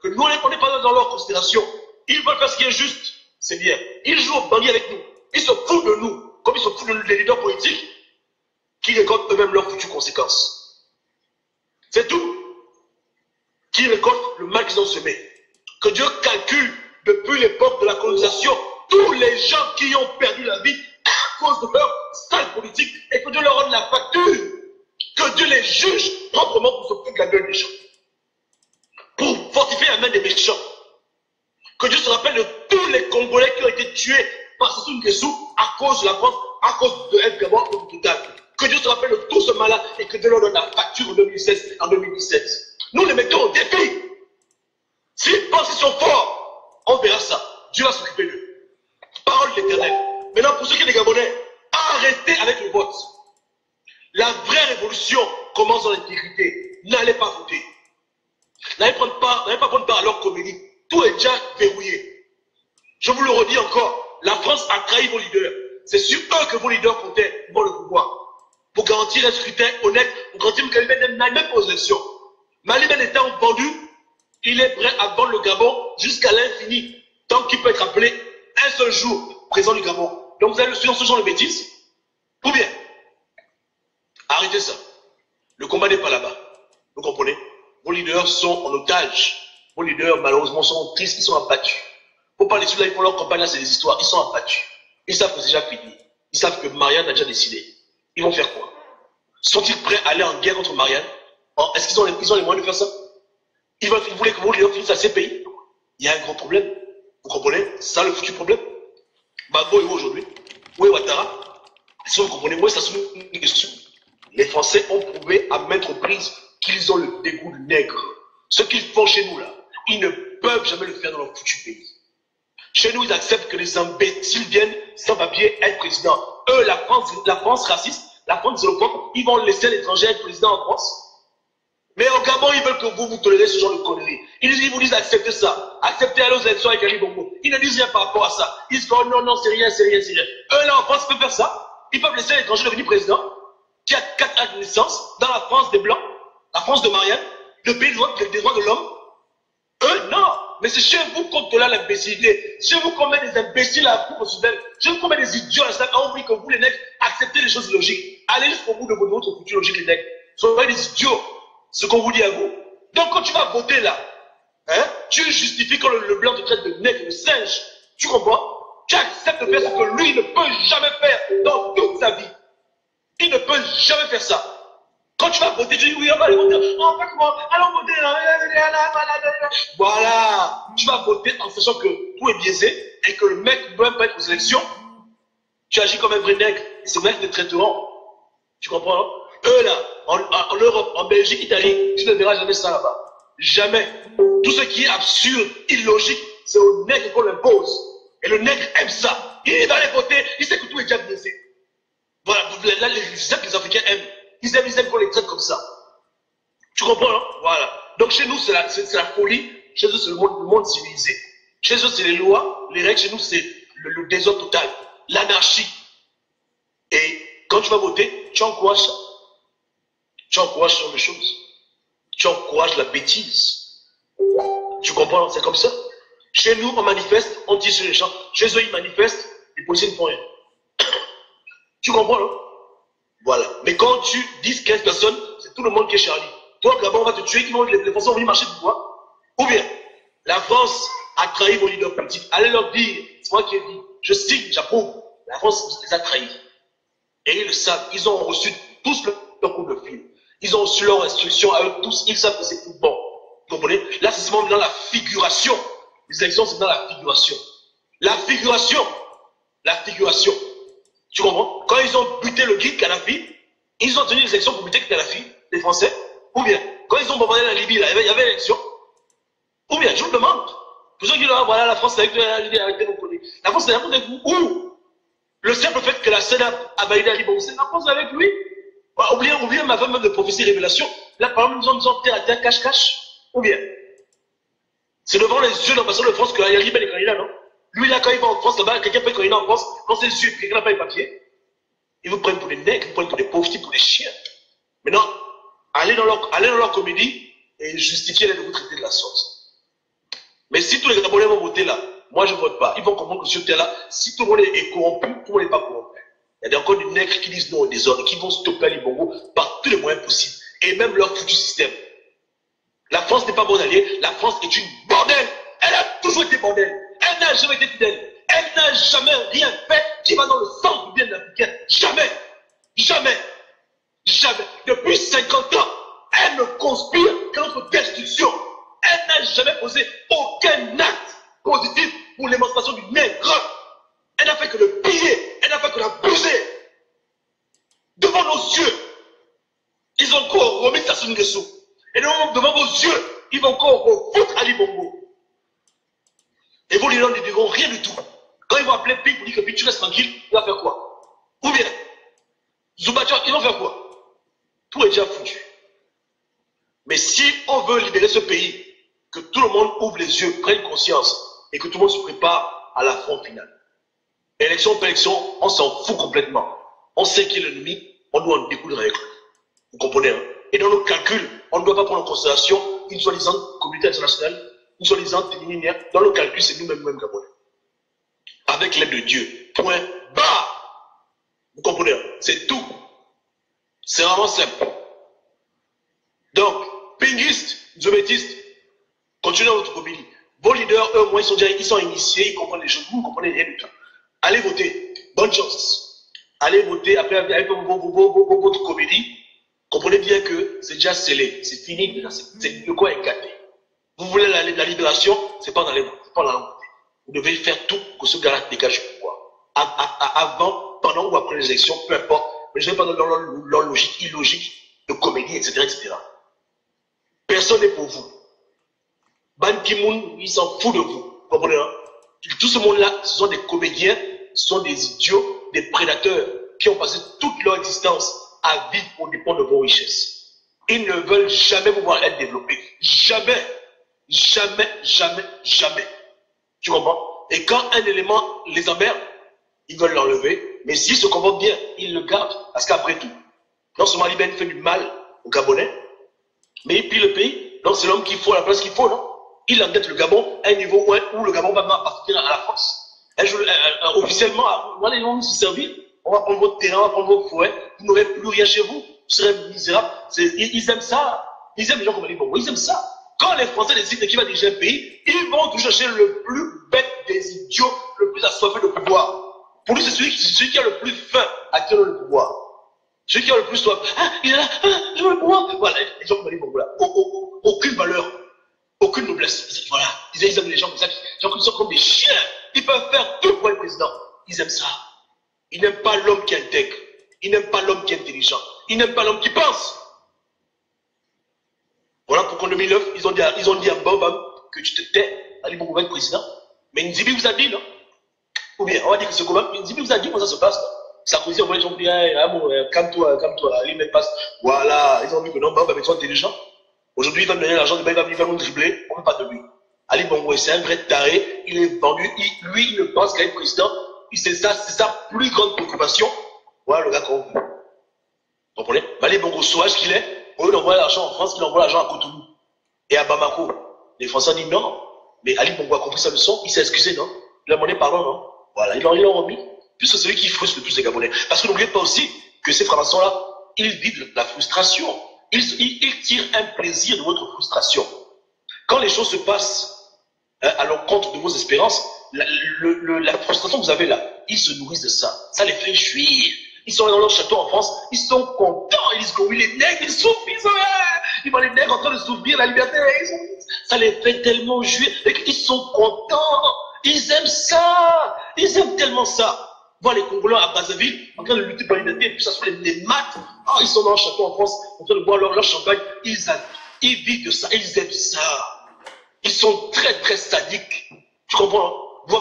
que nous, on n'est pas dans leur considération. Ils veulent faire ce qui est juste, c'est bien. Ils jouent au bandit avec nous. Ils se foutent de nous, comme ils se foutent des leaders politiques qui récoltent eux-mêmes leurs futures conséquences. C'est tout. Qui récoltent le mal qu'ils ont semé. Que Dieu calcule depuis l'époque de la colonisation tous les gens qui ont perdu la vie à cause de leur sale politique et que Dieu leur rende la facture. Que Dieu les juge proprement pour se foutre de la gueule des gens. Pour fortifier la main des méchants. Que Dieu se rappelle de tous les Congolais qui ont été tués par Sassou Nguesso à cause de la France à cause de un Gabon total. Que Dieu se rappelle de tout ce mal-là et que Dieu leur donne la facture en 2016, en 2017. Nous les mettons au défi. S'ils pensent qu'ils sont forts, on verra ça. Dieu va s'occuper d'eux. Parole de l'Éternel. Maintenant, pour ceux qui sont des Gabonais, arrêtez avec le vote. La vraie révolution commence dans l'intégrité. N'allez pas voter. N'allez pas prendre part à leur comédie. Tout est déjà verrouillé. Je vous le redis encore, la France a trahi vos leaders. C'est sur eux que vos leaders comptaient pour le pouvoir. Pour garantir un scrutin honnête, pour garantir que Maliben n'aille même pas aux élections. Maliben étant vendu, il est prêt à vendre le Gabon jusqu'à l'infini, tant qu'il peut être appelé un seul jour président du Gabon. Donc vous allez le suivre ce genre de bêtises? Ou bien, arrêtez ça. Le combat n'est pas là-bas. Vous comprenez? Vos leaders sont en otage. Vos leaders, malheureusement, sont tristes, ils sont abattus. Faut pas les suivre là, ils font leur campagne, là, c'est des histoires. Ils sont abattus. Ils savent que c'est déjà fini. Ils savent que Marianne a déjà décidé. Ils vont faire quoi? Sont-ils prêts à aller en guerre contre Marianne? Est-ce qu'ils ont les moyens de faire ça? Ils voulaient que vos leaders finissent à ces pays? Il y a un grand problème. Vous comprenez? C'est ça le foutu problème. Bagbo est où aujourd'hui? Où est Ouattara? Si vous comprenez, moi, ça se met une question. Les Français ont prouvé à maintes reprises qu'ils ont le dégoût du nègre. Ce qu'ils font chez nous, là, ils ne peuvent jamais le faire dans leur foutu pays. Chez nous, ils acceptent que les imbéciles viennent sans papier être président. Eux, la France raciste, la France xénophobe, ils vont laisser l'étranger être président en France. Mais au Gabon, ils veulent que vous tolérez ce genre de conneries. Ils vous disent acceptez ça. Acceptez aller aux élections avec Ali Bongo. Ils ne disent rien par rapport à ça. Ils disent oh, non, c'est rien, c'est rien, c'est rien. Eux, là, en France, ils peuvent faire ça. Ils peuvent laisser l'étranger devenir président, qui a 4 actes de naissance, dans la France des Blancs, la France de Marianne, le pays des droits de l'homme. Eux, non. Mais c'est chez vous qu'on tolère l'imbécilité. Chez vous qu'on met des imbéciles à la coupe au Soudan. Chez vous qu'on met des idiots à la salle. On oublie que vous, les nègres, acceptez les choses logiques. Allez jusqu'au bout de votre futur logique, les nègres. Soyez des idiots. Ce qu'on vous dit à vous. Donc quand tu vas voter là, hein, tu justifies quand le blanc te traite de nègre, de singe. Tu comprends? Tu acceptes de faire ce que lui ne peut jamais faire dans toute sa vie. Il ne peut jamais faire ça. Quand tu vas voter, tu dis oui, on va aller voter. Oh, pas comment? Allons voter. Voilà. Tu vas voter en sachant que tout est biaisé et que le mec ne peut même pas être aux élections. Tu agis comme un vrai nègre. Et ces mecs te traiteront. Tu comprends? Hein? Eux là, en Europe, en Belgique, Italie, tu ne verras jamais ça là-bas. Jamais. Tout ce qui est absurde, illogique, c'est au nègre qu'on l'impose. Et le nègre aime ça. Il va aller voter, il sait que tout est déjà biaisé. Voilà, là, les Africains aiment. Ils aiment qu'on les traite comme ça. Tu comprends, hein? Voilà. Donc chez nous, c'est la folie. Chez eux, c'est le monde civilisé. Chez eux, c'est les lois, les règles. Chez nous, c'est le désordre total. L'anarchie. Et quand tu vas voter, tu encourages ça. Tu encourages ce genre de choses. Tu encourages la bêtise. Tu comprends? C'est comme ça. Chez nous, on manifeste, on tire sur les champs. Chez eux, ils manifestent, les policiers ne font rien. Tu comprends, non? Voilà. Mais quand tu dis 15 personnes, c'est tout le monde qui est Charlie. Toi, Gabon, on va te tuer, les Français vont venir marcher pour toi. Ou bien, la France a trahi vos leaders politiques. Allez leur dire, c'est moi qui ai dit, je signe, j'approuve. La France les a trahis. Et ils le savent, ils ont reçu tous leur coup de fil. Ils ont reçu leurs instructions à eux tous, ils savent que c'est tout bon. Vous comprenez? Là, c'est seulement dans la figuration. Les élections, c'est dans la figuration. La figuration. La figuration. Tu comprends? Quand ils ont buté le guide Kadhafi, ils ont tenu les élections pour buter Kadhafi, les Français. Ou bien, quand ils ont bombardé la Libye, là, il y avait l'élection. Ou bien, je vous demande. Pour ceux qui disent, voilà, la France, avec la Libye, arrêtez vos conneries. La France, c'est avec vous. Où? Le simple fait que la Sénat a validé la Libye, c'est la France avec lui. Oubliez ma femme même de prophétie révélation. Là, par exemple, nous sommes terre à terre, cache-cache. Ou bien, c'est devant les yeux de l'ambassadeur de France que Yari Ben est candidat, non? Lui, là, quand il va en France, là-bas, quelqu'un peut être candidat en France, quand c'est le Sud, quelqu'un n'a pas les papiers. Ils vous prennent pour des nègres, ils vous prennent pour des pauvres types, pour des chiens. Maintenant, allez dans leur comédie et justifiez de vous traiter de la sorte. Mais si tous les Gabonais vont voter là, moi je ne vote pas. Ils vont comprendre que sur terre là, si tout le monde est corrompu, tout le monde n'est pas corrompu. Il y a encore des nègres qui disent non au désordre, qui vont stopper les Bongo par tous les moyens possibles. Et même leur futur système. La France n'est pas bon allié, la France est une bordel. Elle a toujours été bordel. Elle n'a jamais été fidèle. Elle n'a jamais rien fait qui va dans le sens du bien de l'Africain. Jamais. Jamais. Jamais. Depuis 50 ans, elle ne conspire que notre destruction. Elle n'a jamais posé aucun acte positif pour l'émancipation du nègre. Elle n'a fait que le piller. Elle n'a fait que l'abuser. ils ont encore remis Sassou Nguesso. Et donc, devant vos yeux, ils vont encore refoutre Ali Bongo. Et vos leaders ne diront rien du tout. Quand ils vont appeler Pic pour dire que Pic, tu restes tranquille, il va faire quoi? Ou bien, Zoubadia, ils vont faire quoi? Tout est déjà foutu. Mais si on veut libérer ce pays, que tout le monde ouvre les yeux, prenne conscience, et que tout le monde se prépare à l'affront final. Élection par élection, on s'en fout complètement. On sait qui est l'ennemi, on doit en découdre avec lui. Vous comprenez, hein? Et dans nos calculs, on ne doit pas prendre en considération une soi-disant communauté internationale, une soi-disant linéaire. Dans nos calculs, c'est nous-mêmes Gabonais. Avec l'aide de Dieu. Point barre. Vous comprenez, hein? C'est tout. C'est vraiment simple. Donc, pinguistes, zobétistes, continuez votre comédie. Vos leaders, eux, au moins, ils sont initiés, ils comprennent les choses, vous ne comprenez rien du tout. Allez voter. Bonne chance. Allez voter après avec votre comédie. Comprenez bien que c'est déjà scellé. C'est fini. Le coin est gâté. Vous voulez la libération, c'est pas dans les voter. Vous devez faire tout pour que ce gars-là dégage le pouvoir. Avant, pendant ou après les élections, peu importe. Mais je ne vais pas dans leur logique illogique de comédie, etc., etc. Personne n'est pour vous. Ban Ki-moon, il s'en fout de vous. Vous comprenez, hein? Tout ce monde-là, ce sont des comédiens, ce sont des idiots, des prédateurs qui ont passé toute leur existence à vivre au dépend de vos richesses. Ils ne veulent jamais vous voir être développés. Jamais. Jamais, jamais, jamais. Tu comprends? Et quand un élément les emmerde, ils veulent l'enlever. Mais s'ils se comportent bien, ils le gardent. Parce qu'après tout, non seulement l'Ibn fait du mal aux Gabonais, mais il pille le pays. Donc c'est l'homme qu'il faut à la place qu'il faut, non? Il endette le Gabon à un niveau où le Gabon va appartenir à la France. Officiellement, voilà, ils vont nous servir. On va prendre votre terrain, on va prendre vos forêts. Vous n'aurez plus rien chez vous. Vous serez misérables. Ils aiment ça. Ils aiment les gens comme Ali Bongo. Ils aiment ça. Quand les Français décident qui va diriger un pays, ils vont toujours chercher le plus bête des idiots, le plus assoiffé de pouvoir. Pour lui, c'est celui qui a le plus faim à tenir le pouvoir. Celui qui a le plus soif. Ah, il est là, je veux le pouvoir. Voilà, les gens comme Ali Bongo là. Aucune valeur. Aucune noblesse. Voilà. Ils aiment les gens comme ça. Les gens qui sont comme des chiens. Ils peuvent faire tout pour être président. Ils aiment ça. Ils n'aiment pas l'homme qui est intègre. Ils n'aiment pas l'homme qui est intelligent. Ils n'aiment pas l'homme qui pense. Voilà pourquoi en 2009, ils ont dit à Bob que tu te tais, Ali Bongo va être président. Mais Nzibi vous a dit, non? Ou bien, on va dire que c'est comment? Nzibi vous a dit comment ça se passe, non? Sarkozy, on va les gens dire, calme-toi, Ali me passe. Voilà, ils ont dit que non, Bob va être intelligent. Aujourd'hui, il va me donner l'argent, il va nous dribbler, on ne veut pas de lui. Ali Bongo, c'est un vrai taré, il est vendu, lui, il ne pense qu'à être président, c'est sa plus grande préoccupation. Voilà le gars qu'on veut. Vous comprenez? Ali Bongo, sauvage qu'il est, au lieu d'envoyer l'argent en France, il envoie l'argent à Cotonou et à Bamako. Les Français disent non, mais Ali Bongo a compris sa leçon, il s'est excusé, non? Il a demandé pardon, non? Voilà, ils l'ont remis, puisque c'est celui qui frustre le plus les Gabonais. Parce que n'oubliez pas aussi que ces francs-maçons-là, ils vivent la frustration. Ils tirent un plaisir de votre frustration. Quand les choses se passent à l'encontre de vos espérances, la frustration que vous avez là, ils se nourrissent de ça. Ça les fait jouir. Ils sont dans leur château en France, ils sont contents, ils disent que oui, les nègres, ils souffrent, ils voient les nègres en train de souffrir la liberté, ça les fait tellement jouir, et qu'ils sont contents, ils aiment ça, ils aiment tellement ça. Voir les Congolais à Brazzaville en train de lutter pour la liberté, et puis ça soit les maths, ils sont dans leur château en France, en train de boire leur champagne, ils vivent de ça, ils aiment ça. Ils sont très très sadiques, tu comprends?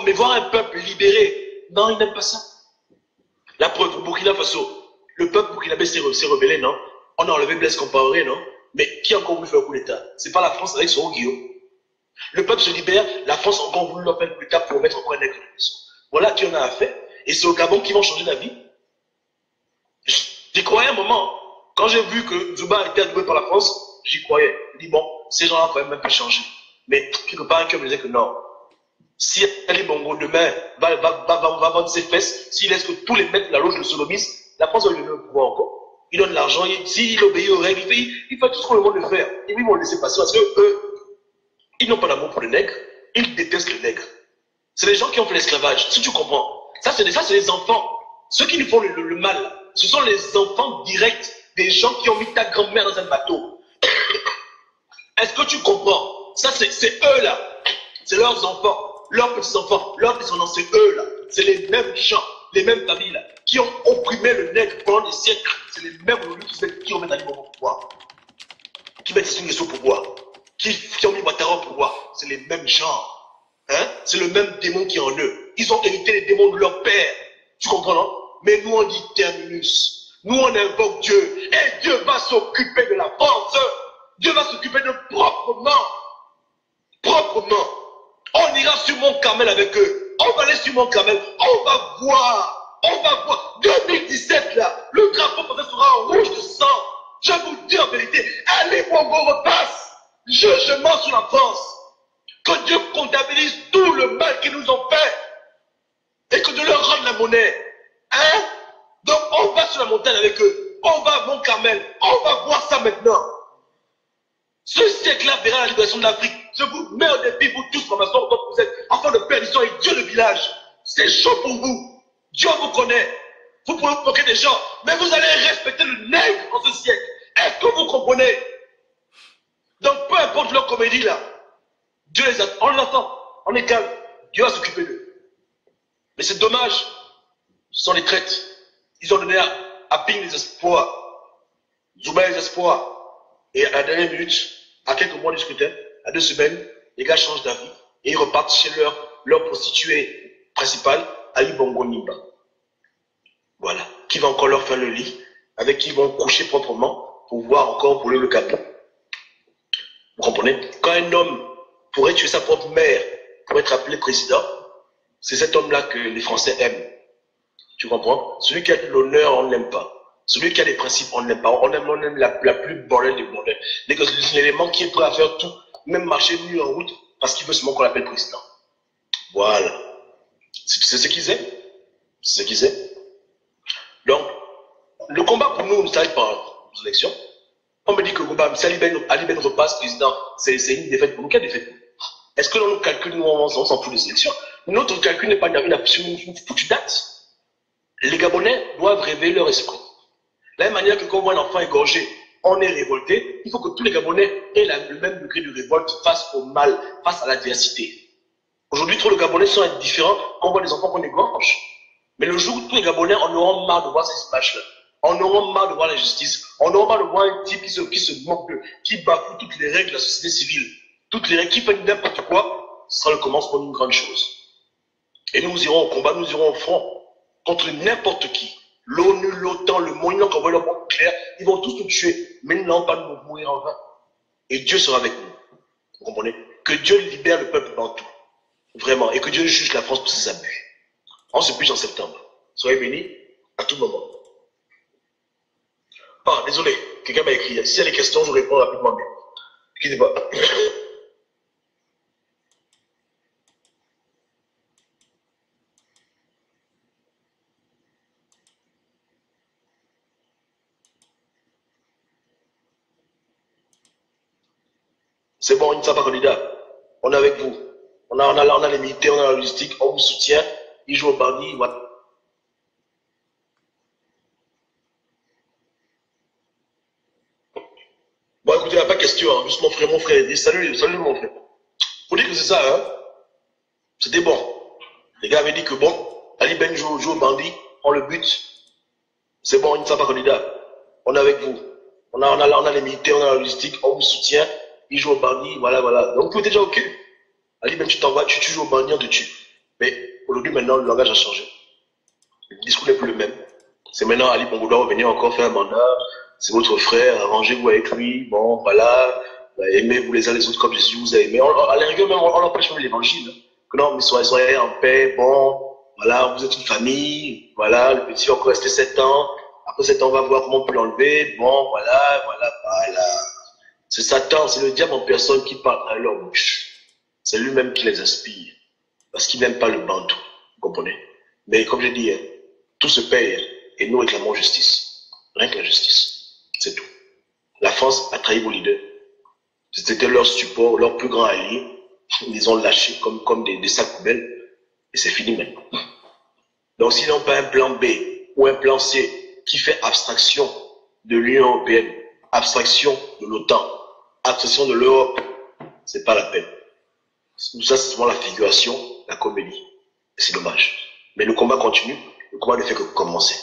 Mais voir un peuple libéré, non, ils n'aiment pas ça. La preuve, au Burkina Faso, le peuple burkinabé s'est rebellé, non? On a enlevé Blaise Compaoré, non? Mais qui a encore voulu faire un coup d'État? C'est pas la France avec son Guillaume. Le peuple se libère, la France a encore voulu leur faire un coup d'État pour mettre encore un nègre de maison. Voilà qui en a fait. Et c'est au Gabon qu'ils vont changer d'avis. J'y croyais un moment. Quand j'ai vu que Zouba était adoué par la France, j'y croyais. Je dis bon, ces gens-là quand même un peu changé. Mais quelque part, un cœur me disait que non. Si Ali Bongo demain va vendre ses fesses, s'il laisse que tous les maîtres de la loge le sodomisent, la France va lui donner le pouvoir encore. Il donne l'argent, s'il obéit aux règles, il fait tout ce qu'on lui demande de faire. Et puis ils vont le laisser passer parce que eux, ils n'ont pas d'amour pour les nègres, ils détestent les nègres. C'est les gens qui ont fait l'esclavage, si tu comprends. Ça, c'est les enfants. Ceux qui nous font le mal, ce sont les enfants directs des gens qui ont mis ta grand-mère dans un bateau. Est-ce que tu comprends? Ça, c'est eux là. C'est leurs enfants. Leurs petits-enfants, leurs descendants, c'est eux là. C'est les mêmes gens. les mêmes familles là, qui ont opprimé le nègre pendant des siècles, c'est les mêmes aujourd'hui qui remettent Ali Bongo au pouvoir, qui mettent Sassou Nguesso au pouvoir, qui ont mis Ouattara au pouvoir. C'est les mêmes gens. Hein? C'est le même démon qui est en eux. Ils ont hérité les démons de leur père. Tu comprends, non? Mais nous, on dit terminus. Nous, on invoque Dieu. Et Dieu va s'occuper de la France. Dieu va s'occuper de proprement. Proprement. On ira sur Mont Carmel avec eux. On va aller sur Mont Carmel. On va voir. On va voir. 2017, là, le drapeau peut-être sera en rouge de sang. Je vous dis en vérité, Ali Bongo repasse. Jugement sur la France. Que Dieu comptabilise tout le mal qu'ils nous ont fait. Et que Dieu leur rende la monnaie. Hein? Donc on va sur la montagne avec eux. On va à Mont Carmel. On va voir ça maintenant. Ce siècle-là verra la libération de l'Afrique. Je vous mets au défi, vous tous, francs-maçons, donc vous êtes enfants de perdition et Dieu le village. C'est chaud pour vous. Dieu vous connaît. Vous pouvez vous moquer des gens, mais vous allez respecter le nègre en ce siècle. Est-ce que vous comprenez? Donc peu importe leur comédie là, Dieu les attend. On les attend. On est calme. Dieu va s'occuper d'eux. Mais c'est dommage. Ce sont les traites. Ils ont donné à Ping les espoirs. Zouba les espoirs. Et à la dernière minute, à quelques mois du scrutin, à 2 semaines, les gars changent d'avis et ils repartent chez leur prostituée principale, Ali Bongo Nimba. Voilà. Qui va encore leur faire le lit, avec qui ils vont coucher proprement pour voir encore rouler le capot. Vous comprenez? Quand un homme pourrait tuer sa propre mère pour être appelé président, c'est cet homme-là que les Français aiment. Tu comprends? Celui qui a de l'honneur, on ne l'aime pas. Celui qui a des principes, on ne l'aime pas. On aime la plus bordel des bordels. L'élément qui est prêt à faire tout, même marcher nu en route, parce qu'il veut seulement qu'on l'appelle président. Voilà. C'est ce qu'ils aiment. C'est ce qu'ils aiment. Donc, le combat pour nous ne s'arrête pas aux élections. On me dit que le combat, si Ali Ben repasse président, c'est une défaite pour nous. Quelle défaite? Est-ce que dans nos calculs, nous, on s'en fout des élections? Notre calcul n'est pas une foutue date. Les Gabonais doivent réveiller leur esprit. De la même manière que quand on voit un enfant égorgé, on est révolté, il faut que tous les Gabonais aient le même degré de révolte face au mal, face à l'adversité. Aujourd'hui, trop de Gabonais sont indifférents quand on voit des enfants qu'on égorge. Mais le jour où tous les Gabonais en auront marre de voir ces images-là, en auront marre de voir l'injustice, en auront marre de voir un type qui se moque d'eux, qui bafoue toutes les règles de la société civile, toutes les règles qui fait n'importe quoi, ce sera le commencement d'une grande chose. Et nous irons au combat, nous irons au front contre n'importe qui. L'ONU, l'OTAN, le Moyen qui envoie leur bombe nucléaire, ils vont tous nous tuer, mais nous n'allons pas nous mourir en vain. Et Dieu sera avec nous. Vous comprenez? Que Dieu libère le peuple bantou. Vraiment. Et que Dieu juge la France pour ses abus. On se bouge en septembre. Soyez bénis à tout moment. Ah, désolé, quelqu'un m'a écrit. S'il y a des questions, je réponds rapidement. Ne quittez pas. C'est bon, il ne sera pas candidat. On est avec vous. On a les militaires, on a la logistique, on vous soutient. Il joue au bandit. Voilà. Bon, écoutez, il n'y a pas de question. Hein. Juste mon frère, dit salut mon frère. Faut dire que c'est ça, hein. C'était bon. Les gars avaient dit que bon, Ali Ben joue au bandit, on le bute. C'est bon, il ne sera pas candidat. On est avec vous. On a les militaires, on a la logistique, on vous soutient. Il joue au bandit, voilà. Donc, vous êtes déjà OK. Ali Ben, tu joues au bandit, on te tue. Mais aujourd'hui, maintenant, le langage a changé. Le discours n'est plus le même. C'est maintenant Ali Bongo doit revenir encore faire un mandat. C'est votre frère, arrangez-vous avec lui. Bon, voilà. Aimez-vous les uns les autres comme Jésus vous a aimé. À la rigueur, même, on empêche même l'évangile. Hein. Que non, mais soyez en paix. Bon, voilà, vous êtes une famille. Voilà, le petit va encore rester 7 ans. Après 7 ans, on va voir comment on peut l'enlever. Bon, voilà. C'est Satan, c'est le diable en personne qui parle à leur bouche. C'est lui-même qui les inspire. Parce qu'il n'aime pas le bantou. Vous comprenez? Mais comme j'ai dit, hein, tout se paye. Hein, et nous réclamons justice. Rien que la justice. C'est tout. La France a trahi vos leaders. C'était leur support, leur plus grand allié. Ils les ont lâchés comme des sacs poubelles. Et c'est fini maintenant. Donc s'ils n'ont pas un plan B ou un plan C qui fait abstraction de l'Union européenne, abstraction de l'OTAN, abstraction de l'Europe, c'est pas la peine. Ça, c'est seulement la figuration, la comédie. Et c'est dommage. Mais le combat continue. Le combat ne fait que commencer.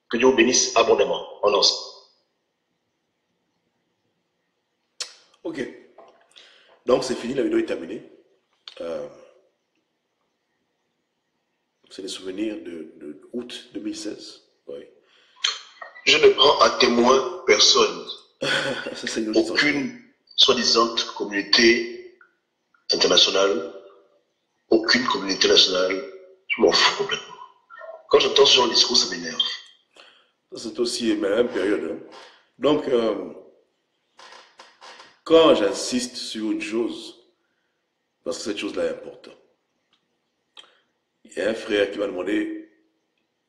Que Dieu vous bénisse abondamment. En ensemble. Ok. Donc c'est fini, la vidéo est terminée. C'est les souvenirs de août 2016. Oui. Je ne prends à témoin personne. Ça, c'est aucune soi-disant communauté internationale, aucune communauté nationale. Je m'en fous complètement. Quand j'entends ce genre de discours, ça m'énerve. C'est aussi la même période. Hein. Donc, quand j'insiste sur une chose, parce que cette chose-là est importante, il y a un frère qui m'a demandé,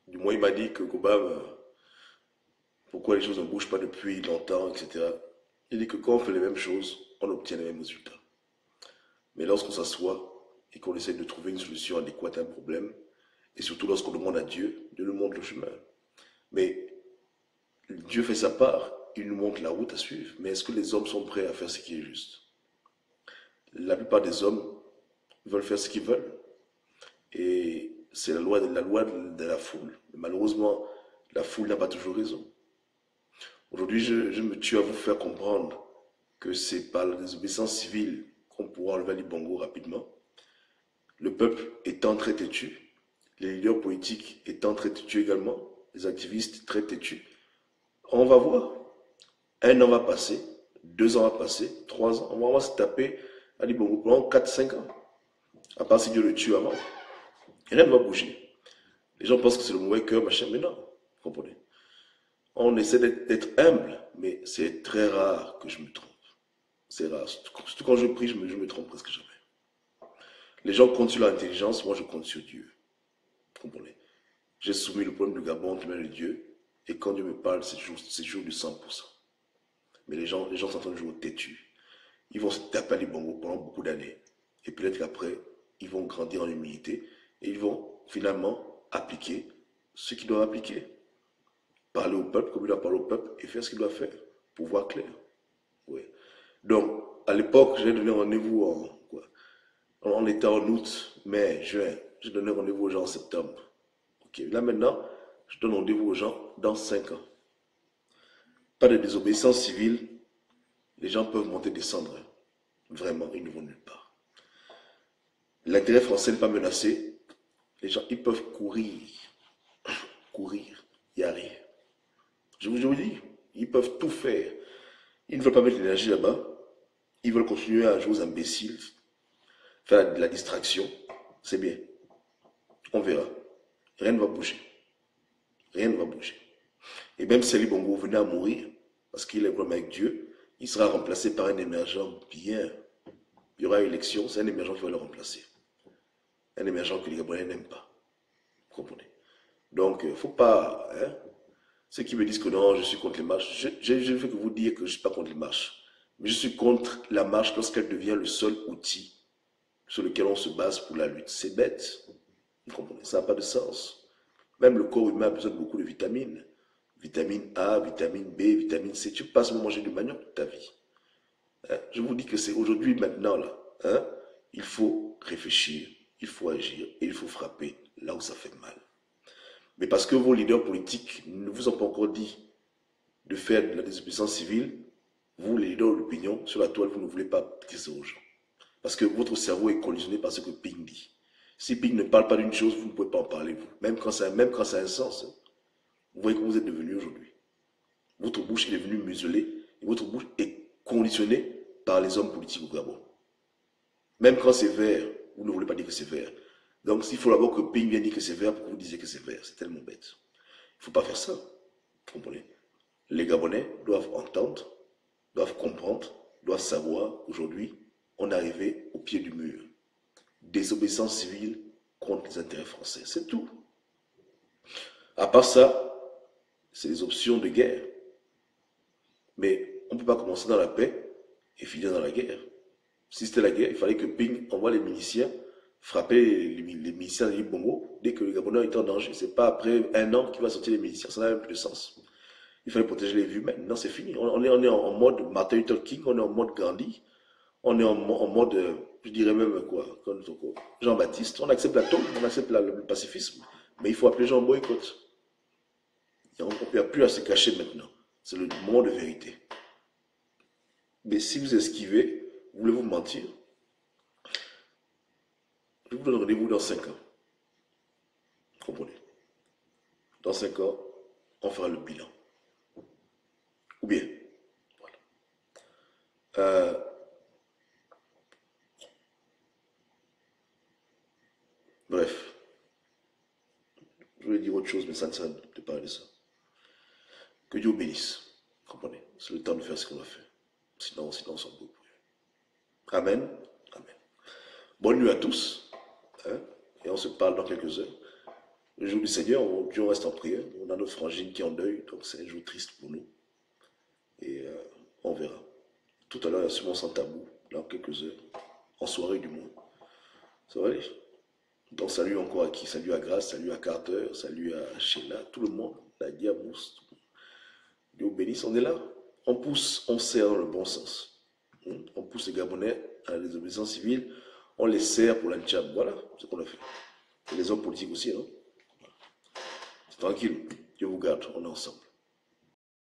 du moins il m'a dit que Kobam, pourquoi les choses ne bougent pas depuis longtemps, etc. Il dit que quand on fait les mêmes choses, on obtient les mêmes résultats. Mais lorsqu'on s'assoit et qu'on essaie de trouver une solution adéquate à un problème, et surtout lorsqu'on demande à Dieu, Dieu nous montre le chemin. Mais Dieu fait sa part, il nous montre la route à suivre. Mais est-ce que les hommes sont prêts à faire ce qui est juste? La plupart des hommes veulent faire ce qu'ils veulent. Et c'est la loi de la foule. Malheureusement, la foule n'a pas toujours raison. Aujourd'hui, je me tue à vous faire comprendre que c'est par la désobéissance civile qu'on pourra enlever les bongos rapidement. Le peuple étant très têtu, les leaders politiques étant très têtus également, les activistes très têtus, on va voir. 1 an va passer, 2 ans va passer, 3 ans, on va se taper à Libongo pendant 4-5 ans. À part si Dieu le tue avant. Rien ne va bouger. Les gens pensent que c'est le mauvais cœur, machin, mais non, vous comprenez. On essaie d'être humble, mais c'est très rare que je me trompe. C'est rare. Surtout quand je prie, je me trompe presque jamais. Les gens comptent sur l'intelligence, moi je compte sur Dieu. Vous comprenez? J'ai soumis le problème du Gabon entre les mains de Dieu, et quand Dieu me parle, c'est toujours du 100%. Mais les gens sont toujours têtus. Ils vont se taper à les bongos pendant beaucoup d'années. Et peut-être qu'après, ils vont grandir en humilité, et ils vont finalement appliquer ce qu'ils doivent appliquer. Parler au peuple comme il doit parler au peuple, et faire ce qu'il doit faire, pour voir clair. Oui. Donc, à l'époque, j'ai donné rendez-vous on était en août, mai, juin. J'ai donné rendez-vous aux gens en septembre. Ok. Là maintenant, je donne rendez-vous aux gens dans 5 ans. Pas de désobéissance civile. Les gens peuvent monter, descendre. Vraiment, ils ne vont nulle part. L'intérêt français n'est pas menacé. Les gens, ils peuvent courir. Courir. Il n'y a rien. Je vous dis, ils peuvent tout faire. Ils ne veulent pas mettre l'énergie là-bas. Ils veulent continuer à jouer aux imbéciles. Faire de la distraction. C'est bien. On verra. Rien ne va bouger. Rien ne va bouger. Et même si Ali Bongo venait à mourir, parce qu'il est problème avec Dieu, il sera remplacé par un émergent bien. Il y aura une élection, c'est un émergent qui va le remplacer. Un émergent que les Gabonais n'aiment pas. Vous comprenez? Donc, il ne faut pas... Hein, ceux qui me disent que non, je suis contre les marches, je ne fais que vous dire que je ne suis pas contre les marches. Mais je suis contre la marche lorsqu'elle devient le seul outil sur lequel on se base pour la lutte. C'est bête. Vous comprenez? Ça n'a pas de sens. Même le corps humain a besoin de beaucoup de vitamines. Vitamine A, vitamine B, vitamine C. Tu passes à manger du manioc toute ta vie. Hein? Je vous dis que c'est aujourd'hui, maintenant, là. Hein? Il faut réfléchir, il faut agir et il faut frapper là où ça fait mal. Mais parce que vos leaders politiques ne vous ont pas encore dit de faire de la désobéissance civile, vous, les leaders de l'opinion, sur la toile, vous ne voulez pas dire ça aux gens. Parce que votre cerveau est conditionné par ce que Ping dit. Si Ping ne parle pas d'une chose, vous ne pouvez pas en parler, vous. Même quand ça a un sens. Hein. Vous voyez que vous êtes devenu aujourd'hui. Votre bouche est devenue muselée et votre bouche est conditionnée par les hommes politiques au Gabon. Même quand c'est vert, vous ne voulez pas dire que c'est vert. Donc s'il faut d'abord que Ping vienne dire que c'est vert pour que vous disiez que c'est vert, c'est tellement bête. Il ne faut pas faire ça. Vous comprenez? Les Gabonais doivent entendre, doivent comprendre, doivent savoir aujourd'hui, on est arrivé au pied du mur. Désobéissance civile contre les intérêts français. C'est tout. À part ça, c'est des options de guerre. Mais on ne peut pas commencer dans la paix et finir dans la guerre. Si c'était la guerre, il fallait que Ping envoie les miliciens frapper les miliciens de l'île Bongo dès que le Gabonais est en danger. Ce n'est pas après 1 an qu'il va sortir les miliciens. Ça n'a même plus de sens. Il fallait protéger les vies humaines. Non, c'est fini. On est en mode Martin Luther King, on est en mode Gandhi, on est en mode, je dirais même quoi, Jean-Baptiste. On accepte la taupe, on accepte le pacifisme. Mais il faut appeler les gens en boycott. On n'y a plus à se cacher maintenant. C'est le moment de vérité. Mais si vous esquivez, vous voulez vous mentir, je vous donne rendez-vous dans 5 ans. Vous comprenez? Dans 5 ans, on fera le bilan. Ou bien, voilà. Bref, je voulais dire autre chose, mais ça ne sert de parler de ça. Que Dieu bénisse. Vous comprenez? C'est le temps de faire ce qu'on a fait. Sinon, on s'en fout. Amen. Amen. Bonne nuit à tous. Hein? Et on se parle dans quelques heures. Le jour du Seigneur, Dieu reste en prière. On a notre frangine qui est en deuil, donc c'est un jour triste pour nous. Et on verra. Tout à l'heure, il y a sûrement sans tabou, dans quelques heures, en soirée du moins. Ça va aller? Donc salut encore à qui? Salut à Grace, salut à Carter, salut à Sheila, tout le monde, la Diabous. Dieu bénisse, on est là. On pousse, on sert dans le bon sens. On pousse les Gabonais à la désobéissance civile, on les sert pour la Tchad. Voilà ce qu'on a fait. Et les hommes politiques aussi, non? C'est tranquille. Dieu vous garde, on est ensemble.